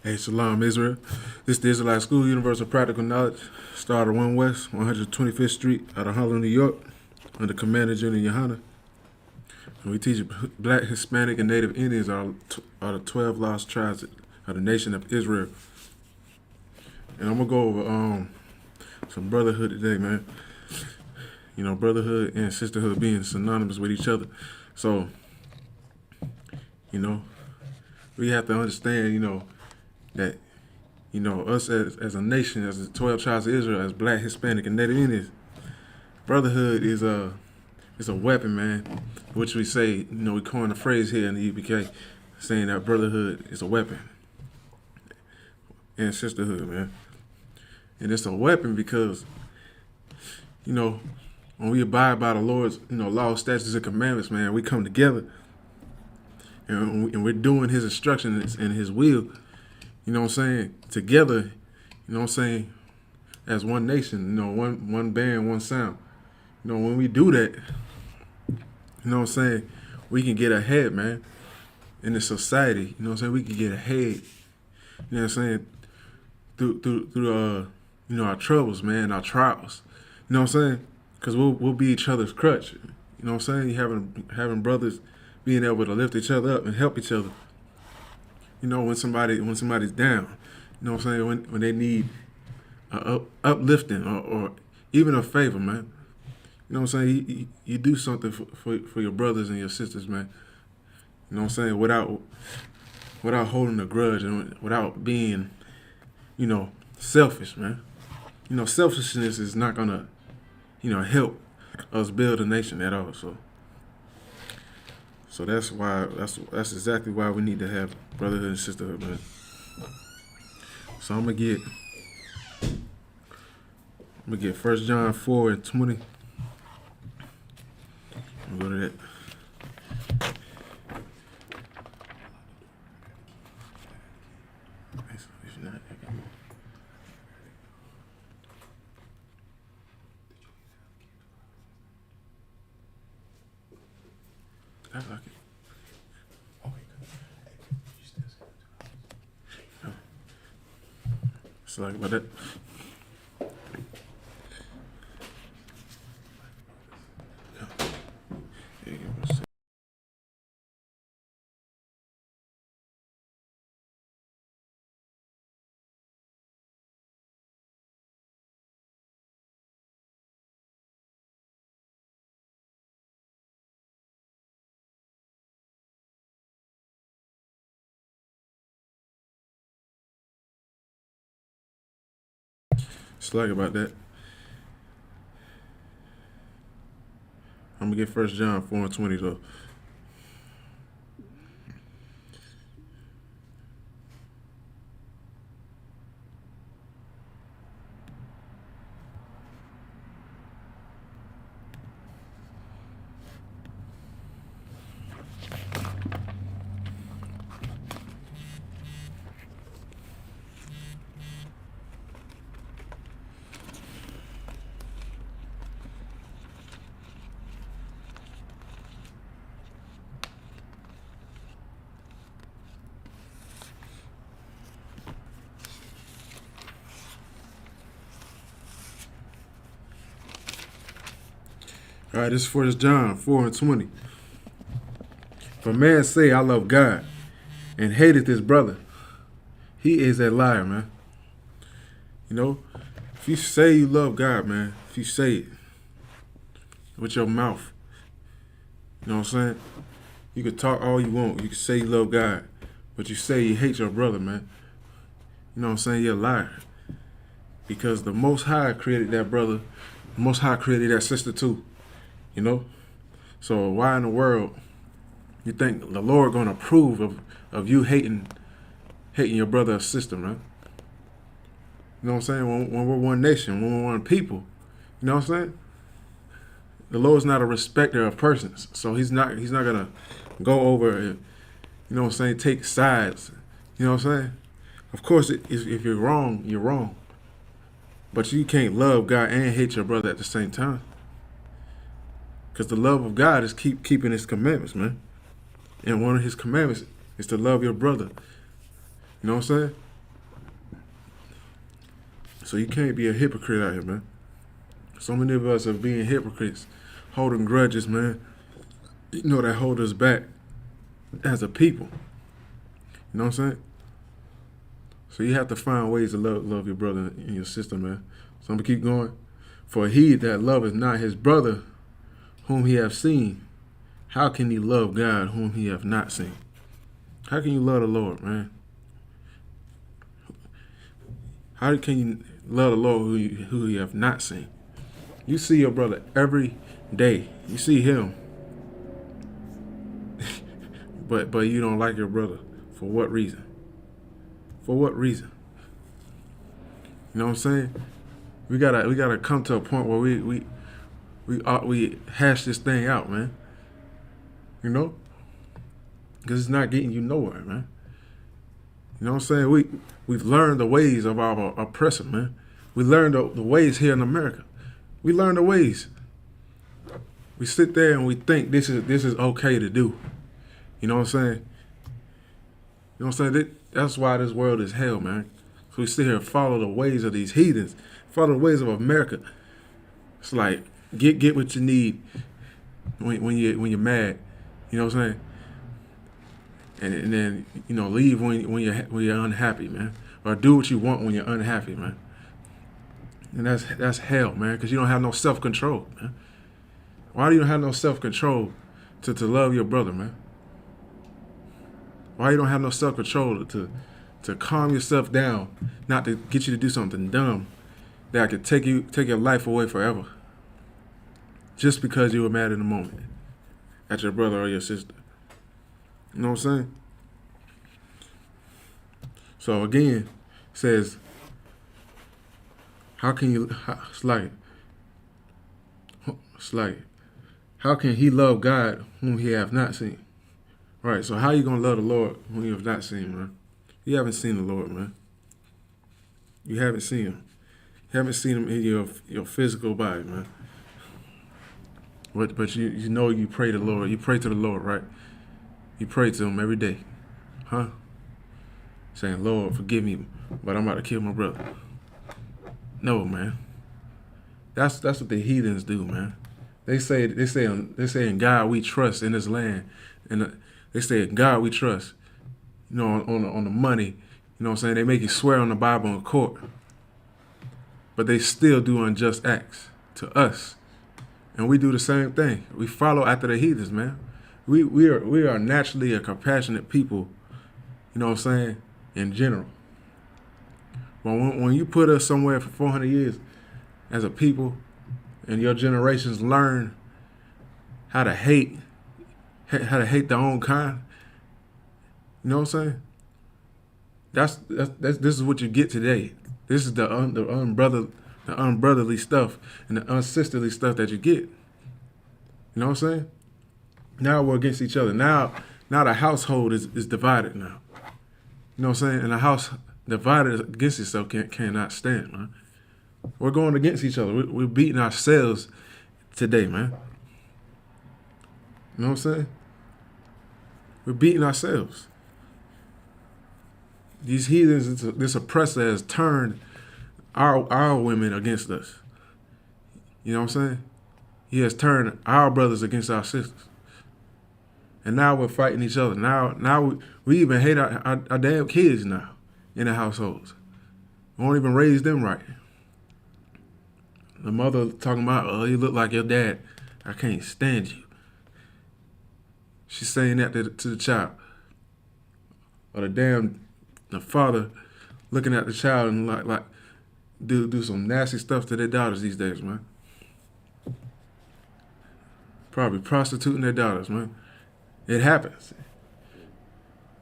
Hey, Shalom, Israel. This is the Israelite School, Universal Practical Knowledge, started 1 West, 125th Street, out of Harlem, New York, under Commander General YAHANNA. And we teach Black, Hispanic, and Native Indians are the 12 lost tribes of the nation of Israel. And I'm going to go over some brotherhood today, man. You know, brotherhood and sisterhood being synonymous with each other. So, you know, we have to understand, that, us as a nation, as the 12 tribes of Israel, as Black, Hispanic, and Native Indians, brotherhood is a weapon, man. Which we say, we coined a phrase here in the U.P.K. saying that brotherhood is a weapon. And sisterhood, man. And it's a weapon because, when we abide by the Lord's, law, statutes, and commandments, man, we come together and we're doing His instructions and His will, together, as one nation, one band, one sound. When we do that, we can get ahead, man, in the society. We can get ahead, through our troubles, man, our trials. Because we'll be each other's crutch. Having brothers being able to lift each other up and help each other. When somebody's down. When they need uplifting or even a favor, man. You do something for your brothers and your sisters, man. Without holding a grudge and without being, selfish, man. Selfishness is not gonna, help us build a nation at all. So that's exactly why we need to have brotherhood and sisterhood, man. So I'm gonna get 1 John 4:20. I'm gonna go to that. If not, I can... I like it. It's like about that. It's like about that. I'm gonna get 1 John 4:20 though. All right, this is 1 John 4:20. If a man say, I love God, and hateth his brother, he is a liar, man. If you say you love God, man, if you say it with your mouth, you can talk all you want. You can say you love God, but you say you hate your brother, man. You're a liar. Because the Most High created that brother. The Most High created that sister too. So why in the world you think the Lord gonna approve of you hating your brother or sister, man? When we're one nation, when we're one people, the Lord's not a respecter of persons. So he's not gonna go over and, take sides. Of course, if you're wrong, you're wrong. But you can't love God and hate your brother at the same time. Because the love of God is keeping His commandments, man. And one of His commandments is to love your brother. You know what I'm saying? So you can't be a hypocrite out here, man. So many of us are being hypocrites, holding grudges, man. You know, that hold us back as a people. You know what I'm saying? So you have to find ways to love your brother and your sister, man. So I'm going to keep going. For he that loveth not his brother whom he hath seen, how can he love God whom he hath not seen? How can you love the Lord, man? How can you love the Lord who you have not seen? You see your brother every day. You see him. but you don't like your brother. For what reason? For what reason? You know what I'm saying? We gotta come to a point where we hash this thing out, man. You know? Because it's not getting you nowhere, man. You know what I'm saying? We've learned the ways of our oppressor, man. We learned the ways here in America. We learned the ways. We sit there and we think this is okay to do. You know what I'm saying? You know what I'm saying? That's why this world is hell, man. So we sit here and follow the ways of these heathens, follow the ways of America. It's like get what you need when you're mad. You know what I'm saying? And then, you know, leave when you're unhappy, man. Or do what you want when you're unhappy, man. And that's hell, man, because you don't have no self-control, man. Why do you have no self-control to love your brother, man? Why you don't have no self-control to calm yourself down, not to get you to do something dumb that could take your life away forever, just because you were mad in the moment at your brother or your sister? You know what I'm saying? So again, it says, how can you, it's like, how can he love God whom he have not seen? Right, so how you going to love the Lord whom you have not seen, man? You haven't seen the Lord, man. You haven't seen him. You haven't seen him in your physical body, man. But you know you pray to the Lord. You pray to the Lord, right? You pray to him every day. Huh? Saying, Lord, forgive me, but I'm about to kill my brother. No, man. That's what the heathens do, man. They say in God we trust in this land. And they say in God we trust. You know, on the money. You know what I'm saying? They make you swear on the Bible in court. But they still do unjust acts to us. And we do the same thing. We follow after the heathens, man. We are naturally a compassionate people, you know what I'm saying, in general. But when you put us somewhere for 400 years as a people and your generations learn how to hate their own kind, you know what I'm saying? This is what you get today. This is the unbrotherly stuff and the unsisterly stuff that you get. You know what I'm saying? Now we're against each other. Now the household is divided now. You know what I'm saying? And a house divided against itself cannot stand, man. We're going against each other. We're beating ourselves today, man. You know what I'm saying? We're beating ourselves. These heathens, this oppressor has turned our women against us. You know what I'm saying? He has turned our brothers against our sisters. And now we're fighting each other. Now we even hate our damn kids now in the households. We won't even raise them right. The mother talking about, oh, you look like your dad. I can't stand you. She's saying that to the child. Or the father looking at the child and like do some nasty stuff to their daughters these days, man. Probably prostituting their daughters, man. It happens.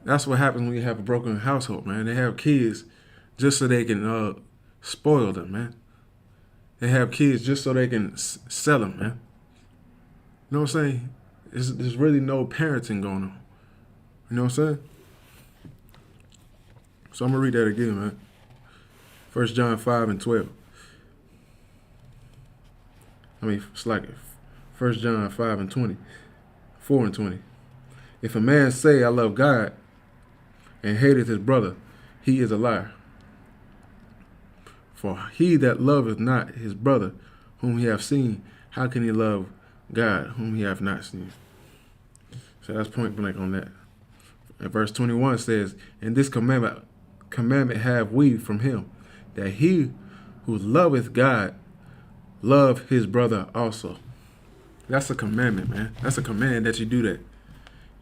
That's what happens when you have a broken household, man. They have kids just so they can spoil them, man. They have kids just so they can sell them, man. You know what I'm saying? There's really no parenting going on. You know what I'm saying? So I'm going to read that again, man. 1 John 5:12. It's like 1 John 5:20. 4:20. If a man say, I love God, and hateth his brother, he is a liar. For he that loveth not his brother whom he hath seen, how can he love God whom he hath not seen? So that's point blank on that. And verse 21 says, and this commandment have we from him, that he who loveth God love his brother also. That's a commandment, man. That's a command that you do that.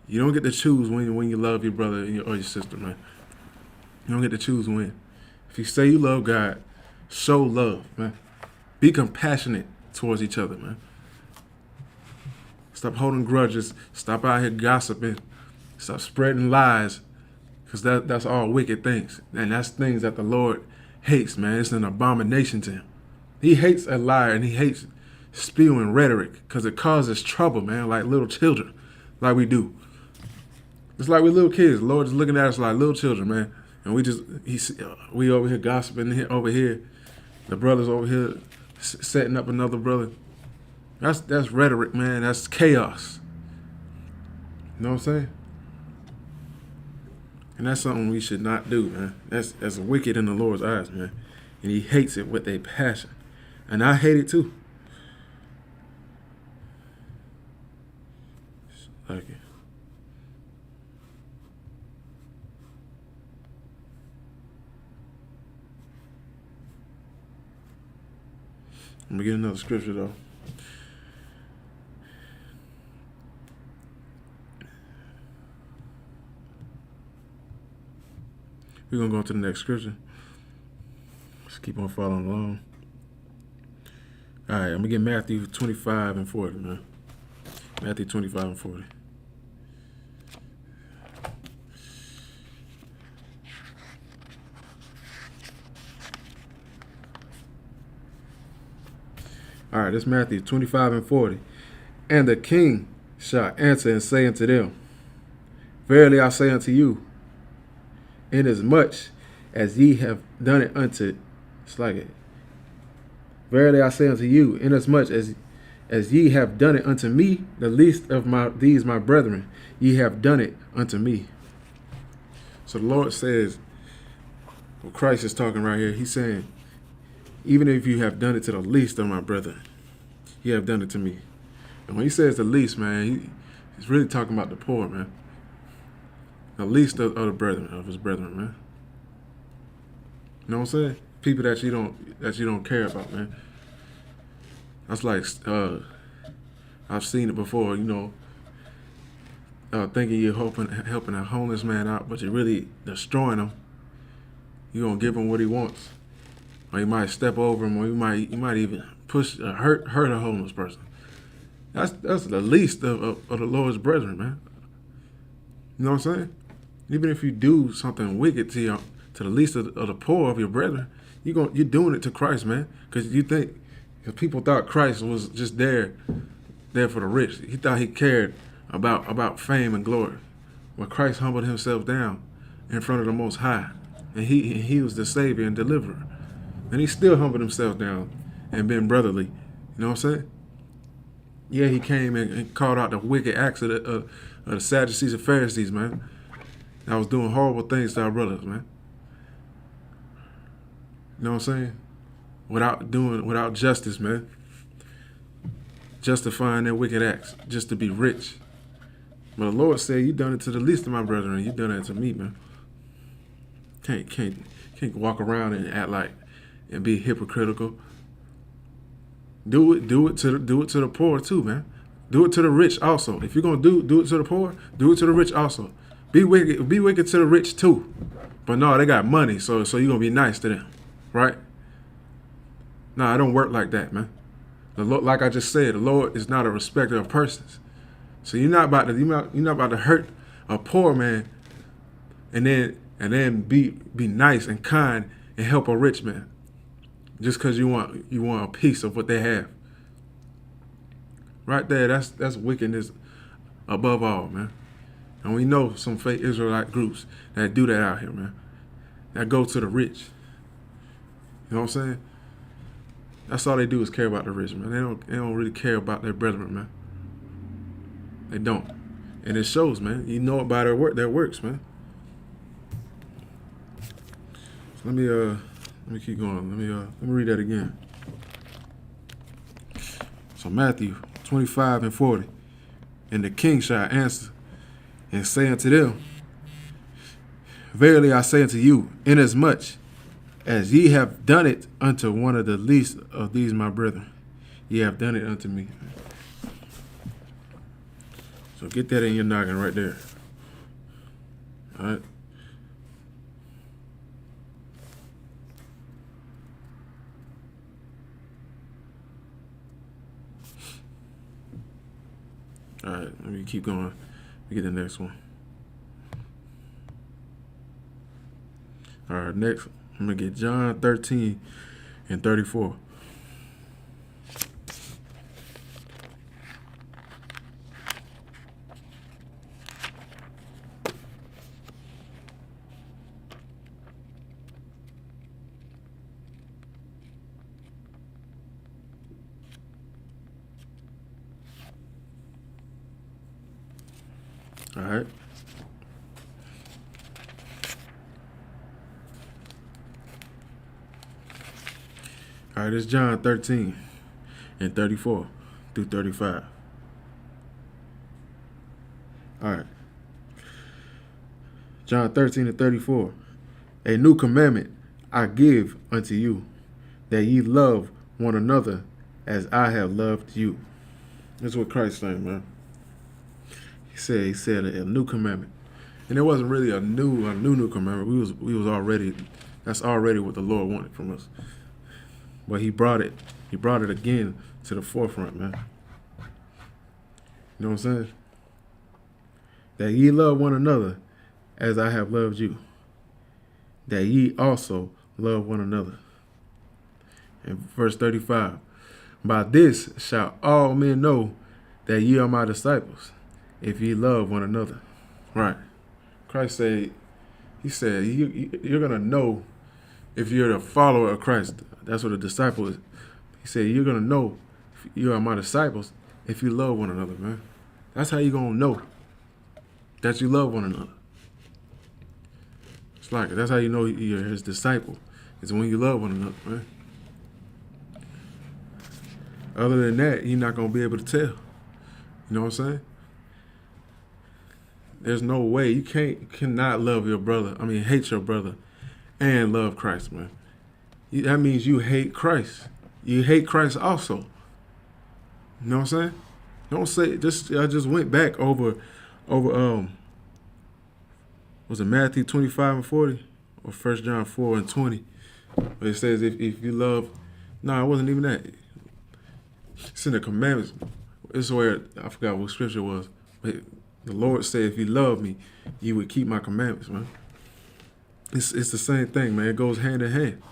You don't get to choose when you love your brother or your sister, man. You don't get to choose when. If you say you love God, show love, man. Be compassionate towards each other, man. Stop holding grudges. Stop out here gossiping. Stop spreading lies, because that's all wicked things. And that's things that the Lord hates, man. It's an abomination to him. He hates a liar, and he hates spewing rhetoric, because it causes trouble, man, like little children, like we do. It's like we little kids. The Lord is looking at us like little children, man. And we over here gossiping over here. The brothers over here setting up another brother. That's rhetoric, man. That's chaos. You know what I'm saying? And that's something we should not do, man. That's wicked in the Lord's eyes, man. And he hates it with a passion. And I hate it too. Like it. I'm going to get another scripture, though. We're going to go to the next scripture. Let's keep on following along. All right, I'm going to get Matthew 25 and 40, man. Matthew 25 and 40. All right, this is Matthew 25 and 40. And the king shall answer and say unto them, verily I say unto you, inasmuch as ye have done it unto, it's like it. Verily I say unto you, inasmuch as ye have done it unto me, the least of these my brethren, ye have done it unto me. So the Lord says, well, Christ is talking right here. He's saying, even if you have done it to the least of my brethren, you have done it to me. And when he says the least, man, he's really talking about the poor, man. The least of the brethren, of his brethren, man. You know what I'm saying? People that you don't care about, man. That's like I've seen it before, you know. Thinking you're helping a homeless man out, but you're really destroying him. You're gonna give him what he wants, or you might step over him, or you might even push hurt a homeless person. That's the least of the Lord's brethren, man. You know what I'm saying? Even if you do something wicked to the least of the poor of your brethren, you're doing it to Christ, man. Because people thought Christ was just there for the rich. He thought he cared about fame and glory. But Christ humbled himself down in front of the Most High, and he was the Savior and Deliverer. And he still humbled himself down and been brotherly. You know what I'm saying? Yeah, he came and called out the wicked acts of the Sadducees and Pharisees, man. That was doing horrible things to our brothers, man. You know what I'm saying? Without justice, man. Justifying their wicked acts just to be rich. But the Lord said, you done it to the least of my brethren, you done it to me, man. Can't walk around and act like and be hypocritical. Do it to the poor too, man. Do it to the rich also. If you're gonna do it to the poor, do it to the rich also. Be wicked to the rich too. But no, they got money, so you're gonna be nice to them, right? No, it don't work like that, man. The Lord, like I just said, the Lord is not a respecter of persons. So you're not about to hurt a poor man and then be nice and kind and help a rich man just because you want a piece of what they have. Right there, that's wickedness above all, man. And we know some fake Israelite groups that do that out here, man. That go to the rich. You know what I'm saying? That's all they do is care about the rich, man. They don't really care about their brethren, man. They don't. And it shows, man. You know it by their works, man. So let Let me keep going. Let me read that again. So Matthew 25 and 40. And the king shall answer and say unto them, Verily I say unto you, inasmuch as ye have done it unto one of the least of these my brethren, ye have done it unto me. So get that in your noggin right there. All right. All right, let me keep going. Let me get the next one. All right, next, I'm going to get John 13 and 34. All right. All right, it's John 13 and 34 through 35. All right. John 13 and 34. A new commandment I give unto you, that ye love one another as I have loved you. That's what Christ said, man. He said a new commandment. And it wasn't really a new commandment. We was already, that's already what the Lord wanted from us. But he brought it again to the forefront, man. You know what I'm saying? That ye love one another as I have loved you. That ye also love one another. And verse 35. By this shall all men know that ye are my disciples, if ye love one another. Right. Christ said, he said, you're going to know if you're a follower of Christ. That's what a disciple is. He said, you're going to know if you are my disciples if you love one another, man. That's how you're going to know that you love one another. It's like, that's how you know you're his disciple. It's when you love one another, man. Other than that, you're not going to be able to tell. You know what I'm saying? There's no way. You cannot love your brother. Hate your brother and love Christ, man. That means you hate Christ. You hate Christ also. You know what I'm saying? Don't say I just went back over was it Matthew 25 and 40 or 1 John 4 and 20? Where it says if you love, no, it wasn't even that. It's in the commandments. It's where I forgot what scripture was, but the Lord said, if you love me, you would keep my commandments, man. It's the same thing, man. It goes hand in hand.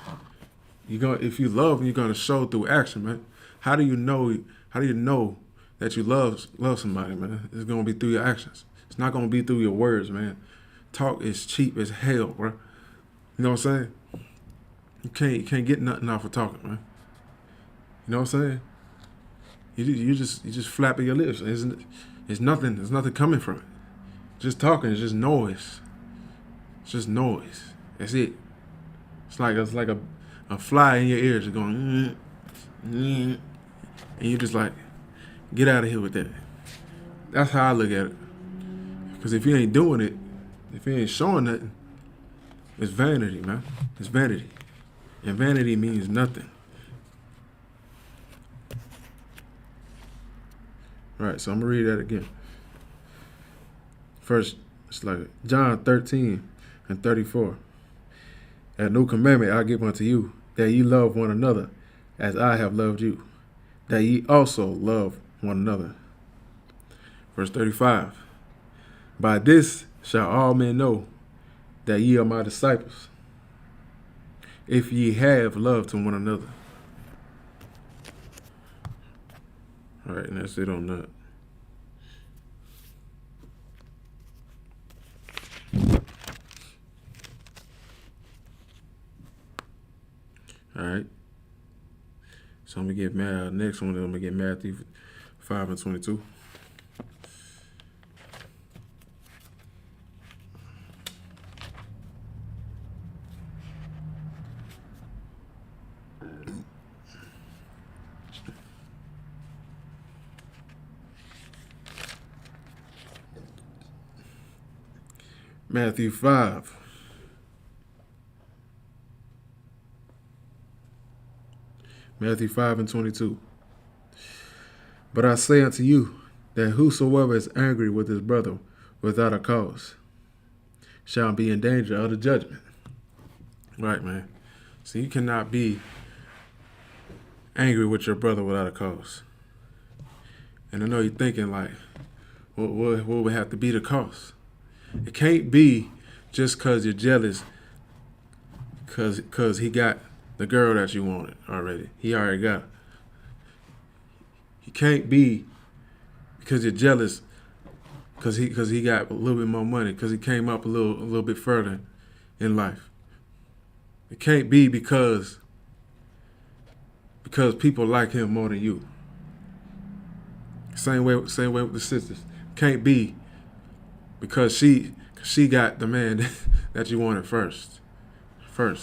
If you love me, you're gonna show through action, man. How do you know that you love somebody, man? It's gonna be through your actions. It's not gonna be through your words, man. Talk is cheap as hell, bro. You know what I'm saying? You can't get nothing off of talking, man. You know what I'm saying? You just flapping your lips. There's nothing coming from it. Just talking is just noise. It's just noise. That's it. It's like a fly in your ears just going, and you're just like, get out of here with that. That's how I look at it. Because if you ain't doing it, if you ain't showing nothing, it's vanity, man. It's vanity. And vanity means nothing. All right, so I'm going to read that again. First, it's like John 13 and 34. A new commandment I give unto you, that ye love one another as I have loved you, that ye also love one another. Verse 35. By this shall all men know that ye are my disciples, if ye have love to one another. All right, and that's it on that. All right. So I'm going to get next one, I'm going to get Matthew 5 and 22. Matthew 5. Matthew 5 and 22. But I say unto you, that whosoever is angry with his brother without a cause shall be in danger of the judgment. Right, man. So you cannot be angry with your brother without a cause. And I know you're thinking like, what would have to be the cause? It can't be just because you're jealous because he got the girl that you wanted already. He already got her. He can't be because you're jealous because he got a little bit more money, because he came up a little bit further in life. It can't be because people like him more than you. Same way with the sisters. Can't be because she got the man that you wanted first. All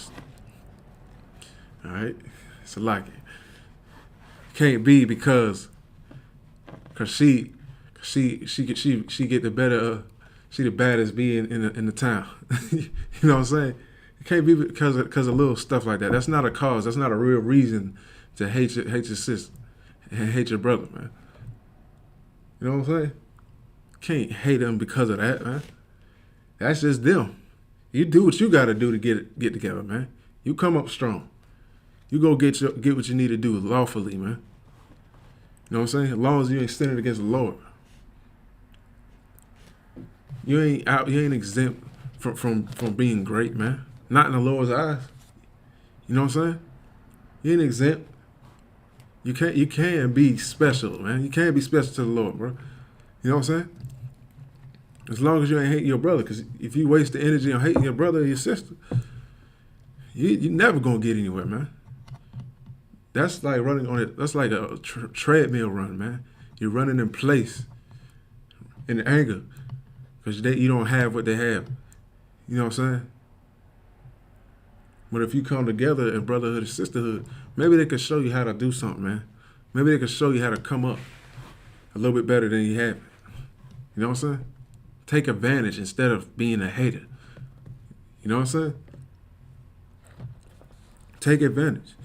right, it's like it. Can't be because she get the better of, she the baddest bee in the town. You know what I'm saying? It can't be because of little stuff like that. That's not a cause. That's not a real reason to hate your sister and hate your brother, man. You know what I'm saying? Can't hate them because of that, man. That's just them. You do what you got to do to get together, man. You come up strong. You go get what you need to do lawfully, man. You know what I'm saying? As long as you ain't sinning against the Lord. You ain't exempt from being great, man. Not in the Lord's eyes. You know what I'm saying? You ain't exempt. You can be special, man. You can be special to the Lord, bro. You know what I'm saying? As long as you ain't hating your brother, because if you waste the energy on hating your brother or your sister, you never gonna get anywhere, man. That's like running on it. That's like a treadmill run, man. You're running in place, in anger, because you don't have what they have. You know what I'm saying? But if you come together in brotherhood and sisterhood, maybe they can show you how to do something, man. Maybe they can show you how to come up a little bit better than you have. You know what I'm saying? Take advantage instead of being a hater. You know what I'm saying? Take advantage.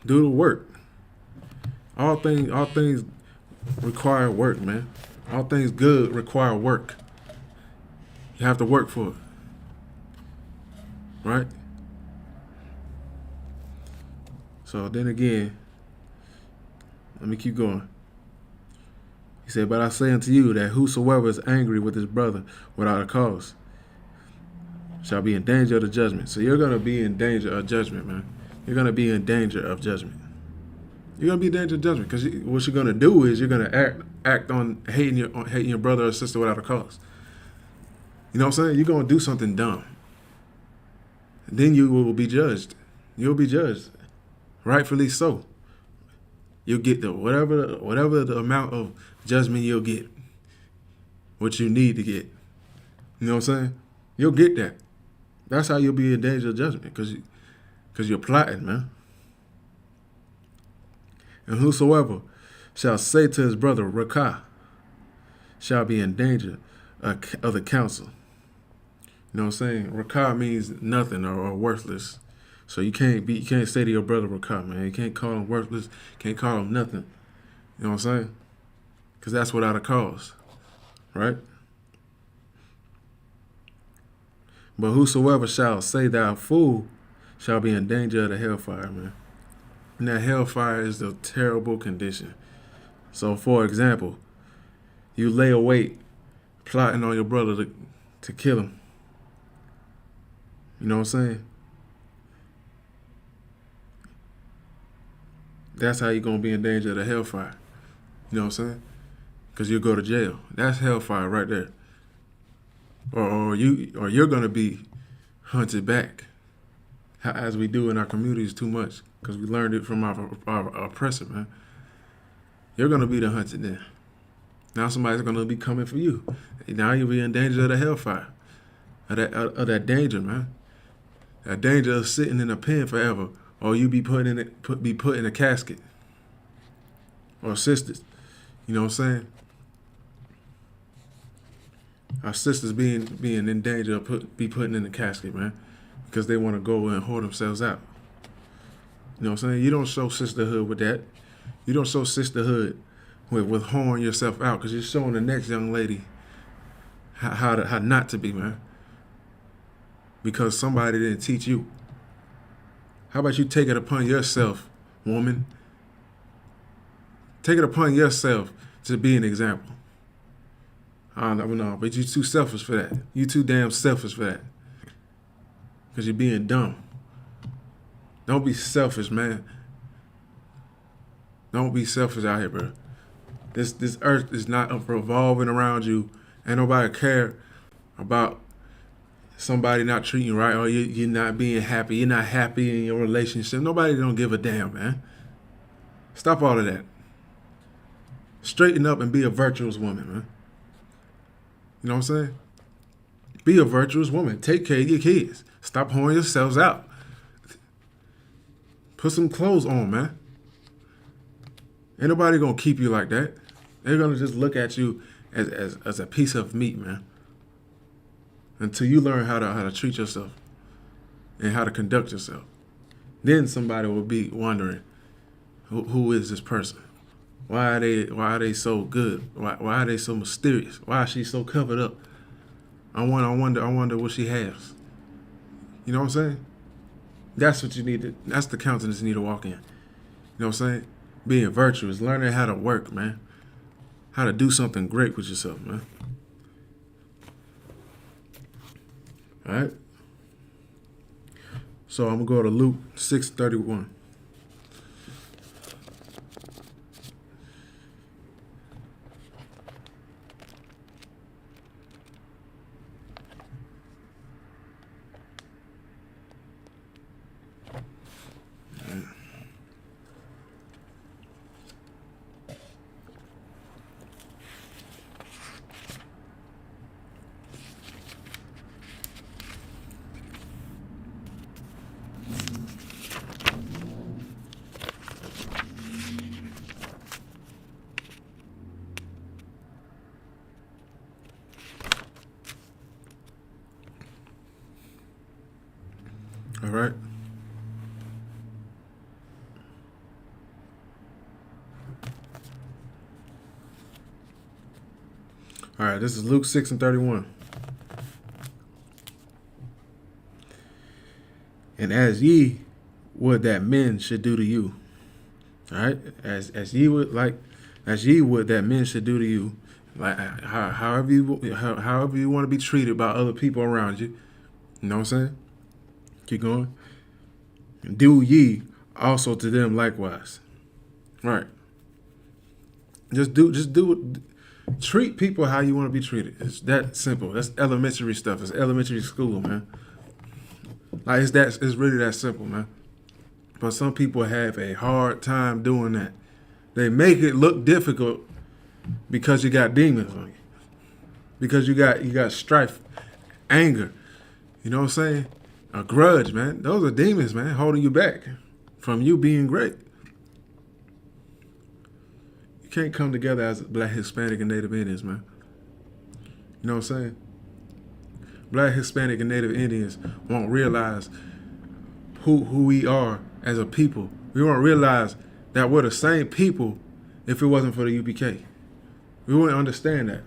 Do the work. All things require work, man. All things good require work. You have to work for it. Right? So then again, let me keep going. He said, but I say unto you that whosoever is angry with his brother without a cause shall be in danger of the judgment. So you're going to be in danger of judgment, man. You're going to be in danger of judgment. You're going to be in danger of judgment because what you're going to do is you're going to act on hating your brother or sister without a cause. You know what I'm saying? You're going to do something dumb. And then you will be judged. You'll be judged. Rightfully so. You'll get whatever the amount of judgment you'll get. What you need to get. You know what I'm saying? You'll get that. That's how you'll be in danger of judgment, because you're plotting, man. And whosoever shall say to his brother, Rakah, shall be in danger of the council. You know what I'm saying? Rakah means nothing or worthless. So you can't say to your brother Rakah, man. You can't call him worthless. Can't call him nothing. You know what I'm saying? Because that's without a cause, right? But whosoever shall say thou fool shall be in danger of the hellfire, man. And that hellfire is a terrible condition. So, for example, you lay awake plotting on your brother to kill him. You know what I'm saying? That's how you're going to be in danger of the hellfire. You know what I'm saying? Because you'll go to jail. That's hellfire right there. Or you're going to be hunted back, as we do in our communities too much, because we learned it from our oppressor, man. You're going to be the hunted then. Now somebody's going to be coming for you. Now you'll be in danger of the hellfire, of that danger, man. That danger of sitting in a pen forever, or you be put in a casket, or sisters. You know what I'm saying? our sisters being in danger of be putting in the casket, man, because they want to go and whore themselves out. You know what I'm saying? You don't show sisterhood with that. You don't show sisterhood with whoring yourself out, because you're showing the next young lady how not to be, man. Because somebody didn't teach you. How about you take it upon yourself, woman? Take it upon yourself to be an example. I don't know, but you're too selfish for that. You too damn selfish for that. Because you're being dumb. Don't be selfish, man. Don't be selfish out here, bro. This earth is not revolving around you. Ain't nobody care about somebody not treating you right, or you're not being happy. You're not happy in your relationship. Nobody don't give a damn, man. Stop all of that. Straighten up and be a virtuous woman, man. You know what I'm saying? Be a virtuous woman. Take care of your kids. Stop whoring yourselves out. Put some clothes on, man. Ain't nobody gonna keep you like that. They're gonna just look at you as a piece of meat, man. Until you learn how to treat yourself and how to conduct yourself. Then somebody will be wondering, who is this person? Why are they so good? Why are they so mysterious? Why is she so covered up? I wonder what she has. You know what I'm saying? That's what you need that's the countenance you need to walk in. You know what I'm saying? Being virtuous, learning how to work, man. How to do something great with yourself, man. All right? So I'm going to go to Luke 6:31. All right? All right, this is Luke 6:31. And as ye would that men should do to you. All right? As ye would that men should do to you. Like however you want to be treated by other people around you. You know what I'm saying? Keep going. Do ye also to them likewise. Right. Just do it. Treat people how you want to be treated. It's that simple. That's elementary stuff. It's elementary school, man. Like it's really that simple, man. But some people have a hard time doing that. They make it look difficult because you got demons on you. Because you got strife, anger. You know what I'm saying? A grudge, man. Those are demons, man, holding you back from you being great. You can't come together as Black, Hispanic, and Native Indians, man. You know what I'm saying? Black, Hispanic, and Native Indians won't realize who we are as a people. We won't realize that we're the same people if it wasn't for the UPK. We wouldn't understand that.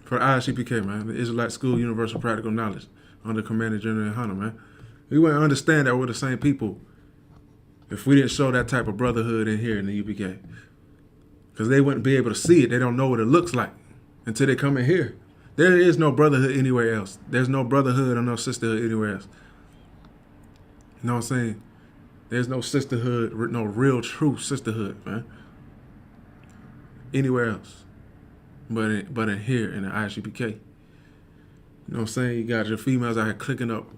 For I.S.U.P.K, man, the Israelite School Universal Practical Knowledge, under Commander General YAHANNA, man. We wouldn't understand that we're the same people if we didn't show that type of brotherhood in here in the UPK. Because they wouldn't be able to see it. They don't know what it looks like until they come in here. There is no brotherhood anywhere else. There's no brotherhood or no sisterhood anywhere else. You know what I'm saying? There's no sisterhood, no real true sisterhood, man. Anywhere else. But in here in the I.S.U.P.K. You know what I'm saying? You got your females out here clicking up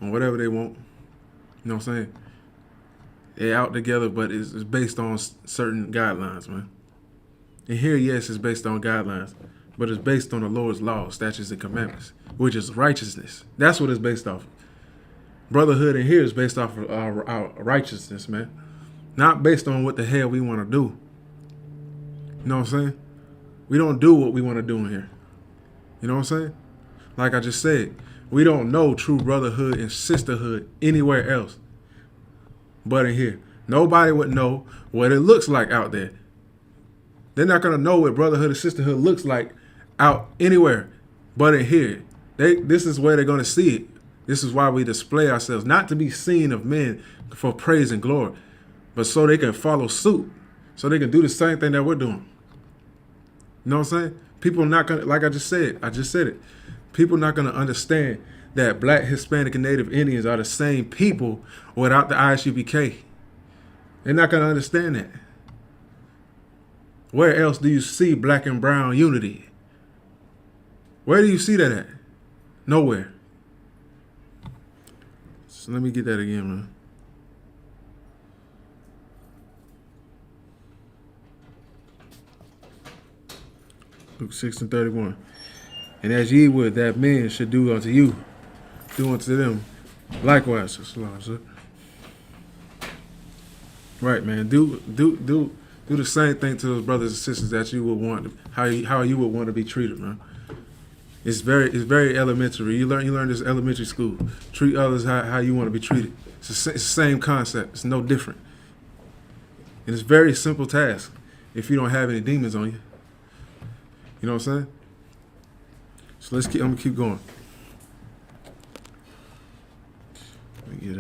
on whatever they want. You know what I'm saying? They're out together, but it's based on certain guidelines, man. And here, yes, it's based on guidelines, but it's based on the Lord's law, statutes, and commandments, which is righteousness. That's what it's based off of. Brotherhood in here is based off of our righteousness, man. Not based on what the hell we want to do. You know what I'm saying? We don't do what we want to do in here. You know what I'm saying? Like I just said, we don't know true brotherhood and sisterhood anywhere else but in here. Nobody would know what it looks like out there. They're not going to know what brotherhood and sisterhood looks like out anywhere but in here. This is where they're going to see it. This is why we display ourselves, not to be seen of men for praise and glory, but so they can follow suit, so they can do the same thing that we're doing. You know what I'm saying? People are not going to, like I just said it. People are not going to understand that Black, Hispanic, and Native Indians are the same people without the I.S.U.P.K. They're not going to understand that. Where else do you see Black and brown unity? Where do you see that at? Nowhere. So let me get that again, man. Luke 6:31. And as ye would that men should do unto you, do unto them likewise. Right, man. Do the same thing to those brothers and sisters that you would want, how you would want to be treated, man. It's very elementary. You learn this in elementary school. Treat others how you want to be treated. It's the same concept. It's no different. And it's a very simple task if you don't have any demons on you. You know what I'm saying? So I'm gonna keep going. Let me get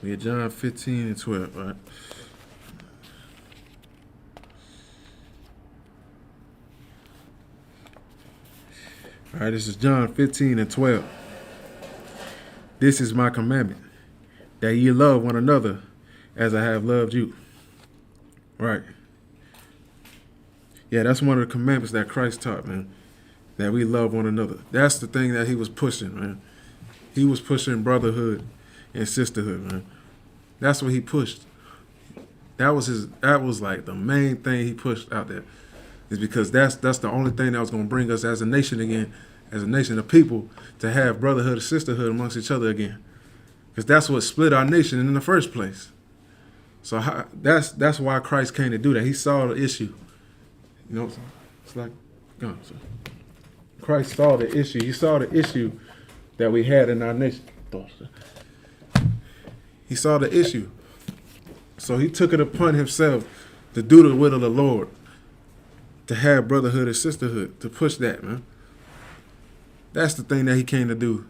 we get John 15 and 12, right? All right, this is John 15 and 12. This is my commandment, that ye love one another as I have loved you. Right. Yeah, that's one of the commandments that Christ taught, man, that we love one another. That's the thing that he was pushing, man. He was pushing brotherhood and sisterhood, man. That's what he pushed. That was like the main thing he pushed out there. Is because that's the only thing that was going to bring us as a nation again, as a nation of people, to have brotherhood and sisterhood amongst each other again. Because that's what split our nation in the first place. So that's why Christ came to do that. He saw the issue. You know what I'm saying? It's like, go. So Christ saw the issue. He saw the issue that we had in our nation. He saw the issue. So he took it upon himself to do the will of the Lord, to have brotherhood and sisterhood, to push that, man. That's the thing that he came to do,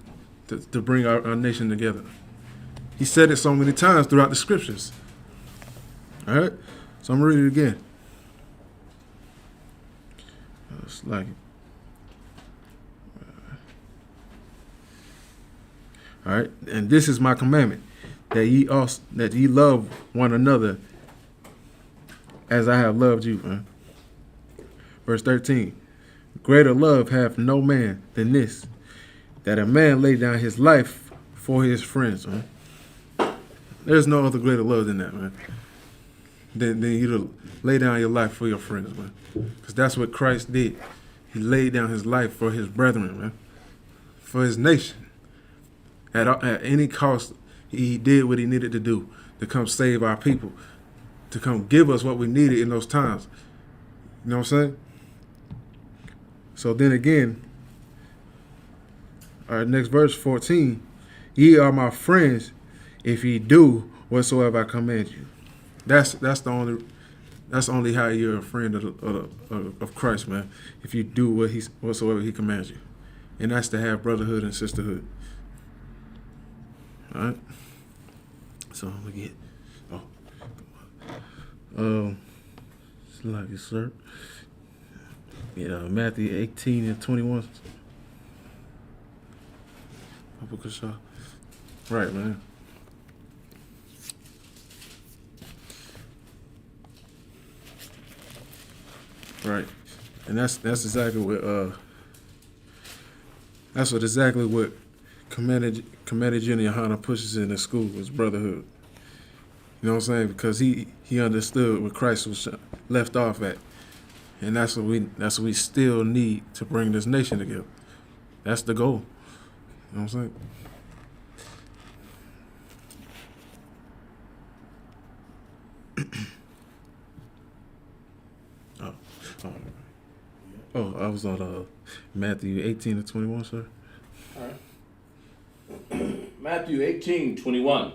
to bring our nation together. He said it so many times throughout the scriptures. All right? So I'm going to read it again. It's like, all right? And this is my commandment, that ye love one another as I have loved you, man. Verse 13, greater love hath no man than this, that a man lay down his life for his friends, man. There's no other greater love than that, man. Than you to lay down your life for your friends, man. Because that's what Christ did. He laid down his life for his brethren, man. For his nation. At any cost, he did what he needed to do to come save our people, to come give us what we needed in those times. You know what I'm saying? So then again, all right, next verse 14, ye are my friends if ye do whatsoever I command you. That's only how you're a friend of Christ, man. If you do whatsoever he commands you. And that's to have brotherhood and sisterhood. All right. So I'm gonna get it's like it, sir. Yeah, Matthew 18 and 21. Right, man. Right. And that's exactly what Commander General YAHANNA pushes in the school is brotherhood. You know what I'm saying? Because he understood where Christ was left off at. And that's what we still need to bring this nation together. That's the goal. You know what I'm saying? Oh, I was on Matthew 18-21, sir. All right. Matthew 18:21.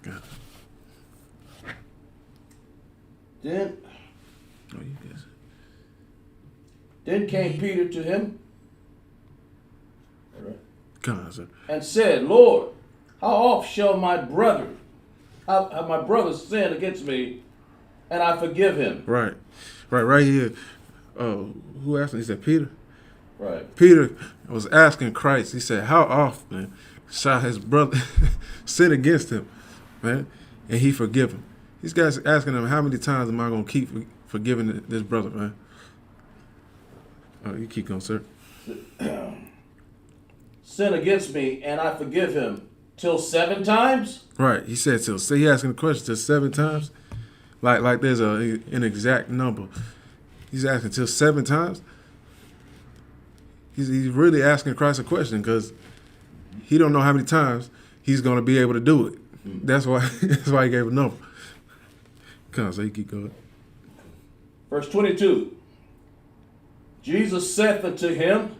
God. Then You guys. Then came Peter to him. All right. Come on, sir. And said, Lord, how oft shall my brother have my brother sin against me, and I forgive him? Right here. Who asked him? He said Peter. Right. Peter was asking Christ. He said, how often shall his brother sin against him, man, and he forgive him? These guys asking him, how many times am I going to keep forgiving this brother, man? Oh, you keep going, sir. Sin against me, and I forgive him till 7 times? Right. He said till. He asking the question till 7 times, like there's an exact number. He's asking till 7 times. He's really asking Christ a question because he don't know how many times he's going to be able to do it. That's why he gave a number. Come on, so you keep going. Verse 22. Jesus saith unto him,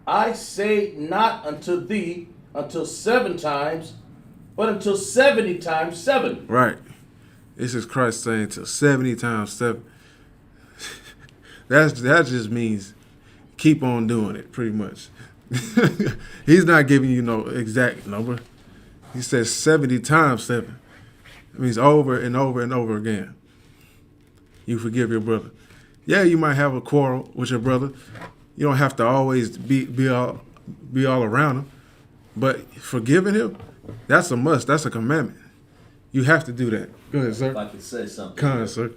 I say not unto thee until 7 times, but until 70 times 7. Right. This is Christ saying till 70 times 7. That just means keep on doing it, pretty much. He's not giving you no exact number. He says 70 times 7. It means over and over and over again. You forgive your brother. Yeah, you might have a quarrel with your brother. You don't have to always be all around him. But forgiving him, that's a must. That's a commandment. You have to do that. Go ahead, sir. If I could say something. Come on, sir.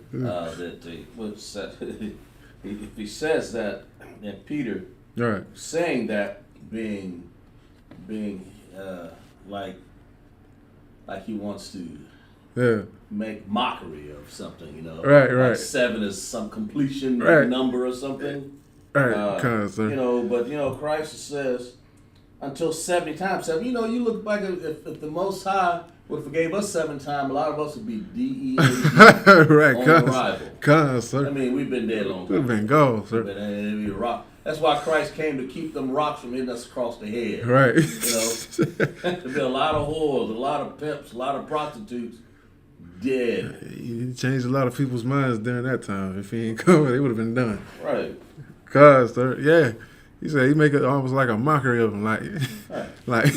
If he says that, and Peter All right. saying that being like he wants to make mockery of something, you know. Right. Like 7 is some completion number or something. Right. Come on, sir. You know, but Christ says until 70 times 7. You look back if the Most High would have forgave us 7 times, a lot of us would be DEAD right. on arrival. Come on, sir. I mean, we've been dead long. We've been gone, sir. That's why Christ came to keep them rocks from hitting us across the head. Right. There'd be a lot of whores, a lot of pimps, a lot of prostitutes dead. He changed a lot of people's minds during that time. If he ain't come, they would have been done. Right. Cause, sir, yeah. He said he make it almost like a mockery of him, like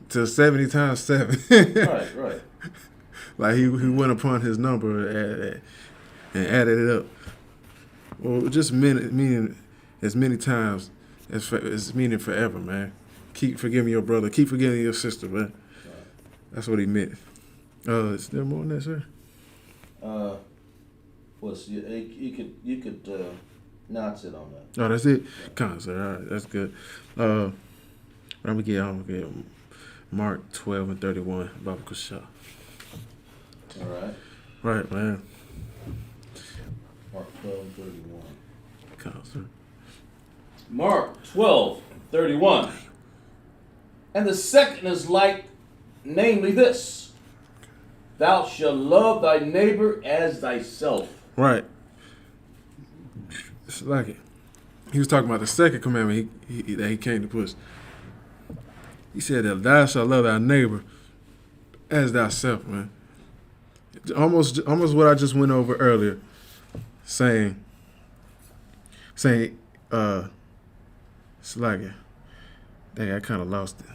to 70 times 7. Right. Like he went upon his number and added it up. Well, just meaning as many times as meaning forever, man. Keep forgiving your brother. Keep forgiving your sister, man. That's what he meant. Is there more than that, sir? You could not sit on that. Oh, that's it? Come on, sir. All right, that's good. I'm gonna get Mark 12:31, Baba Kusha. All right. Right, man. Mark 12:31. Come on, sir. Mark 12:31. And the second is like, namely this: Thou shalt love thy neighbor as thyself. Right. It's like it. He was talking about the second commandment that he came to push. He said that thou shalt love thy neighbor as thyself, man. Almost what I just went over earlier, saying, it's like it. Dang, I kind of lost it.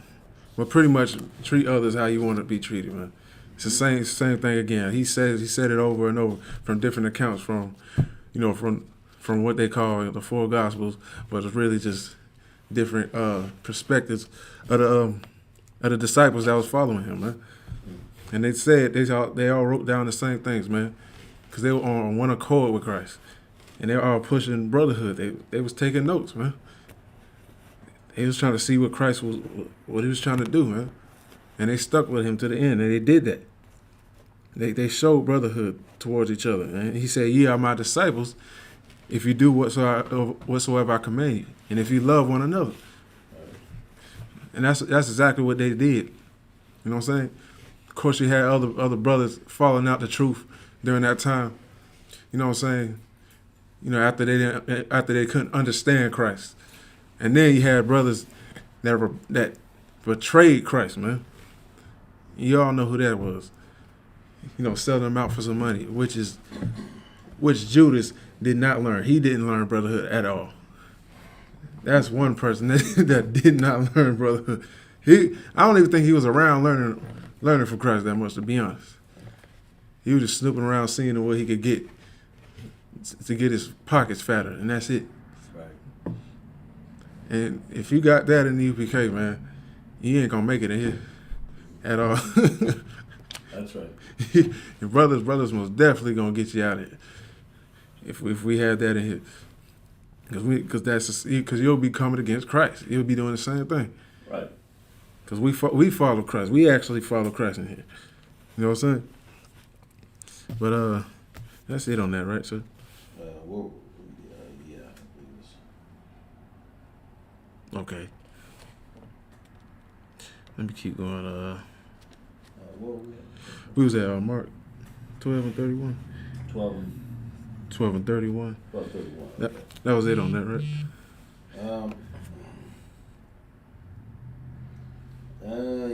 But pretty much treat others how you want to be treated, man. It's the same thing again. He said it over and over from different accounts from what they call the 4 Gospels, but it's really just different perspectives of the disciples that was following him, man. And they said they all wrote down the same things, man, because they were on one accord with Christ, and they were all pushing brotherhood. They was taking notes, man. They was trying to see what Christ what he was trying to do, man, and they stuck with him to the end, and they did that. They showed brotherhood towards each other, and he said, "Ye are my disciples, if you do whatsoever I command you, and if you love one another." And that's exactly what they did. You know what I'm saying? Of course, you had other brothers following out the truth during that time. You know what I'm saying? after they couldn't understand Christ. And then you had brothers that betrayed Christ, man. You all know who that was. Selling them out for some money, which Judas did not learn. He didn't learn brotherhood at all. That's one person that did not learn brotherhood. I don't even think he was around learning from Christ that much, to be honest. He was just snooping around seeing what he could get to get his pockets fatter, and that's it. Right. And if you got that in the U.P.K, man, you ain't gonna make it in here at all. That's right. Your brothers most definitely gonna get you out of here if we had that in here, because you'll be coming against Christ. You'll be doing the same thing. Right. Because we follow Christ. We actually follow Christ in here. You know what I'm saying? But that's it on that, right, sir? Yeah. Okay. Let me keep going. Where were we at? We was at Mark 12 and 31. 12 and 12 and 31. 31. That was it on that, right?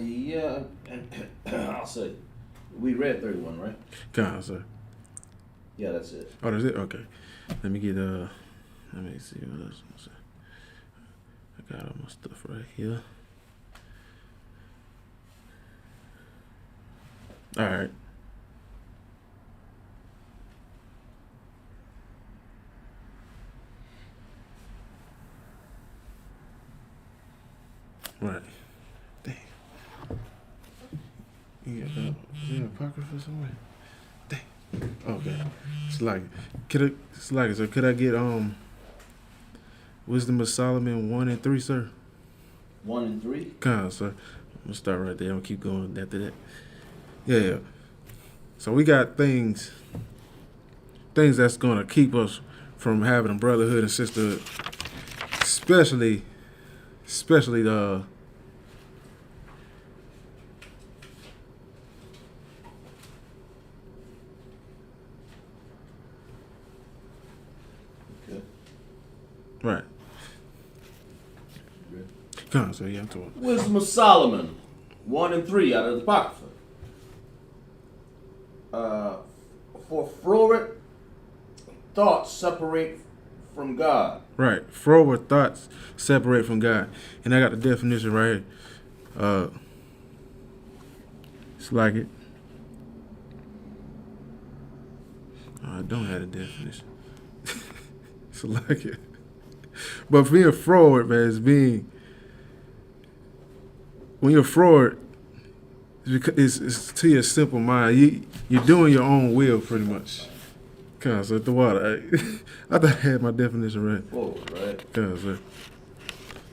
Yeah, I'll say we read 31, right? God, sir. Yeah, that's it. Oh, that's it. Okay. Let me get Let me see what else. I got all my stuff right here. All right. Right. Dang. Yeah, is there an apocrypha somewhere? Dang. Okay. So could I get Wisdom of Solomon 1 and 3, sir? 1 and 3? Come on, sir. I'm gonna start right there. I'm gonna keep going after that. Yeah. So we got things that's gonna keep us from having a brotherhood and sisterhood, especially the Okay. right. Come on, sir. Yeah, I'm talking. Wisdom of Solomon, 1 and 3 out of the Apocrypha. For froward thoughts separate from God. Right. Froward thoughts separate from God. And I got the definition right here. It's like it. I don't have the definition. It's like it. But being froward, man, is being... When you're froward, it's to your simple mind. You're doing your own will, pretty much. Cause at the water, I thought I had my definition right. Froward, right? Cause sir.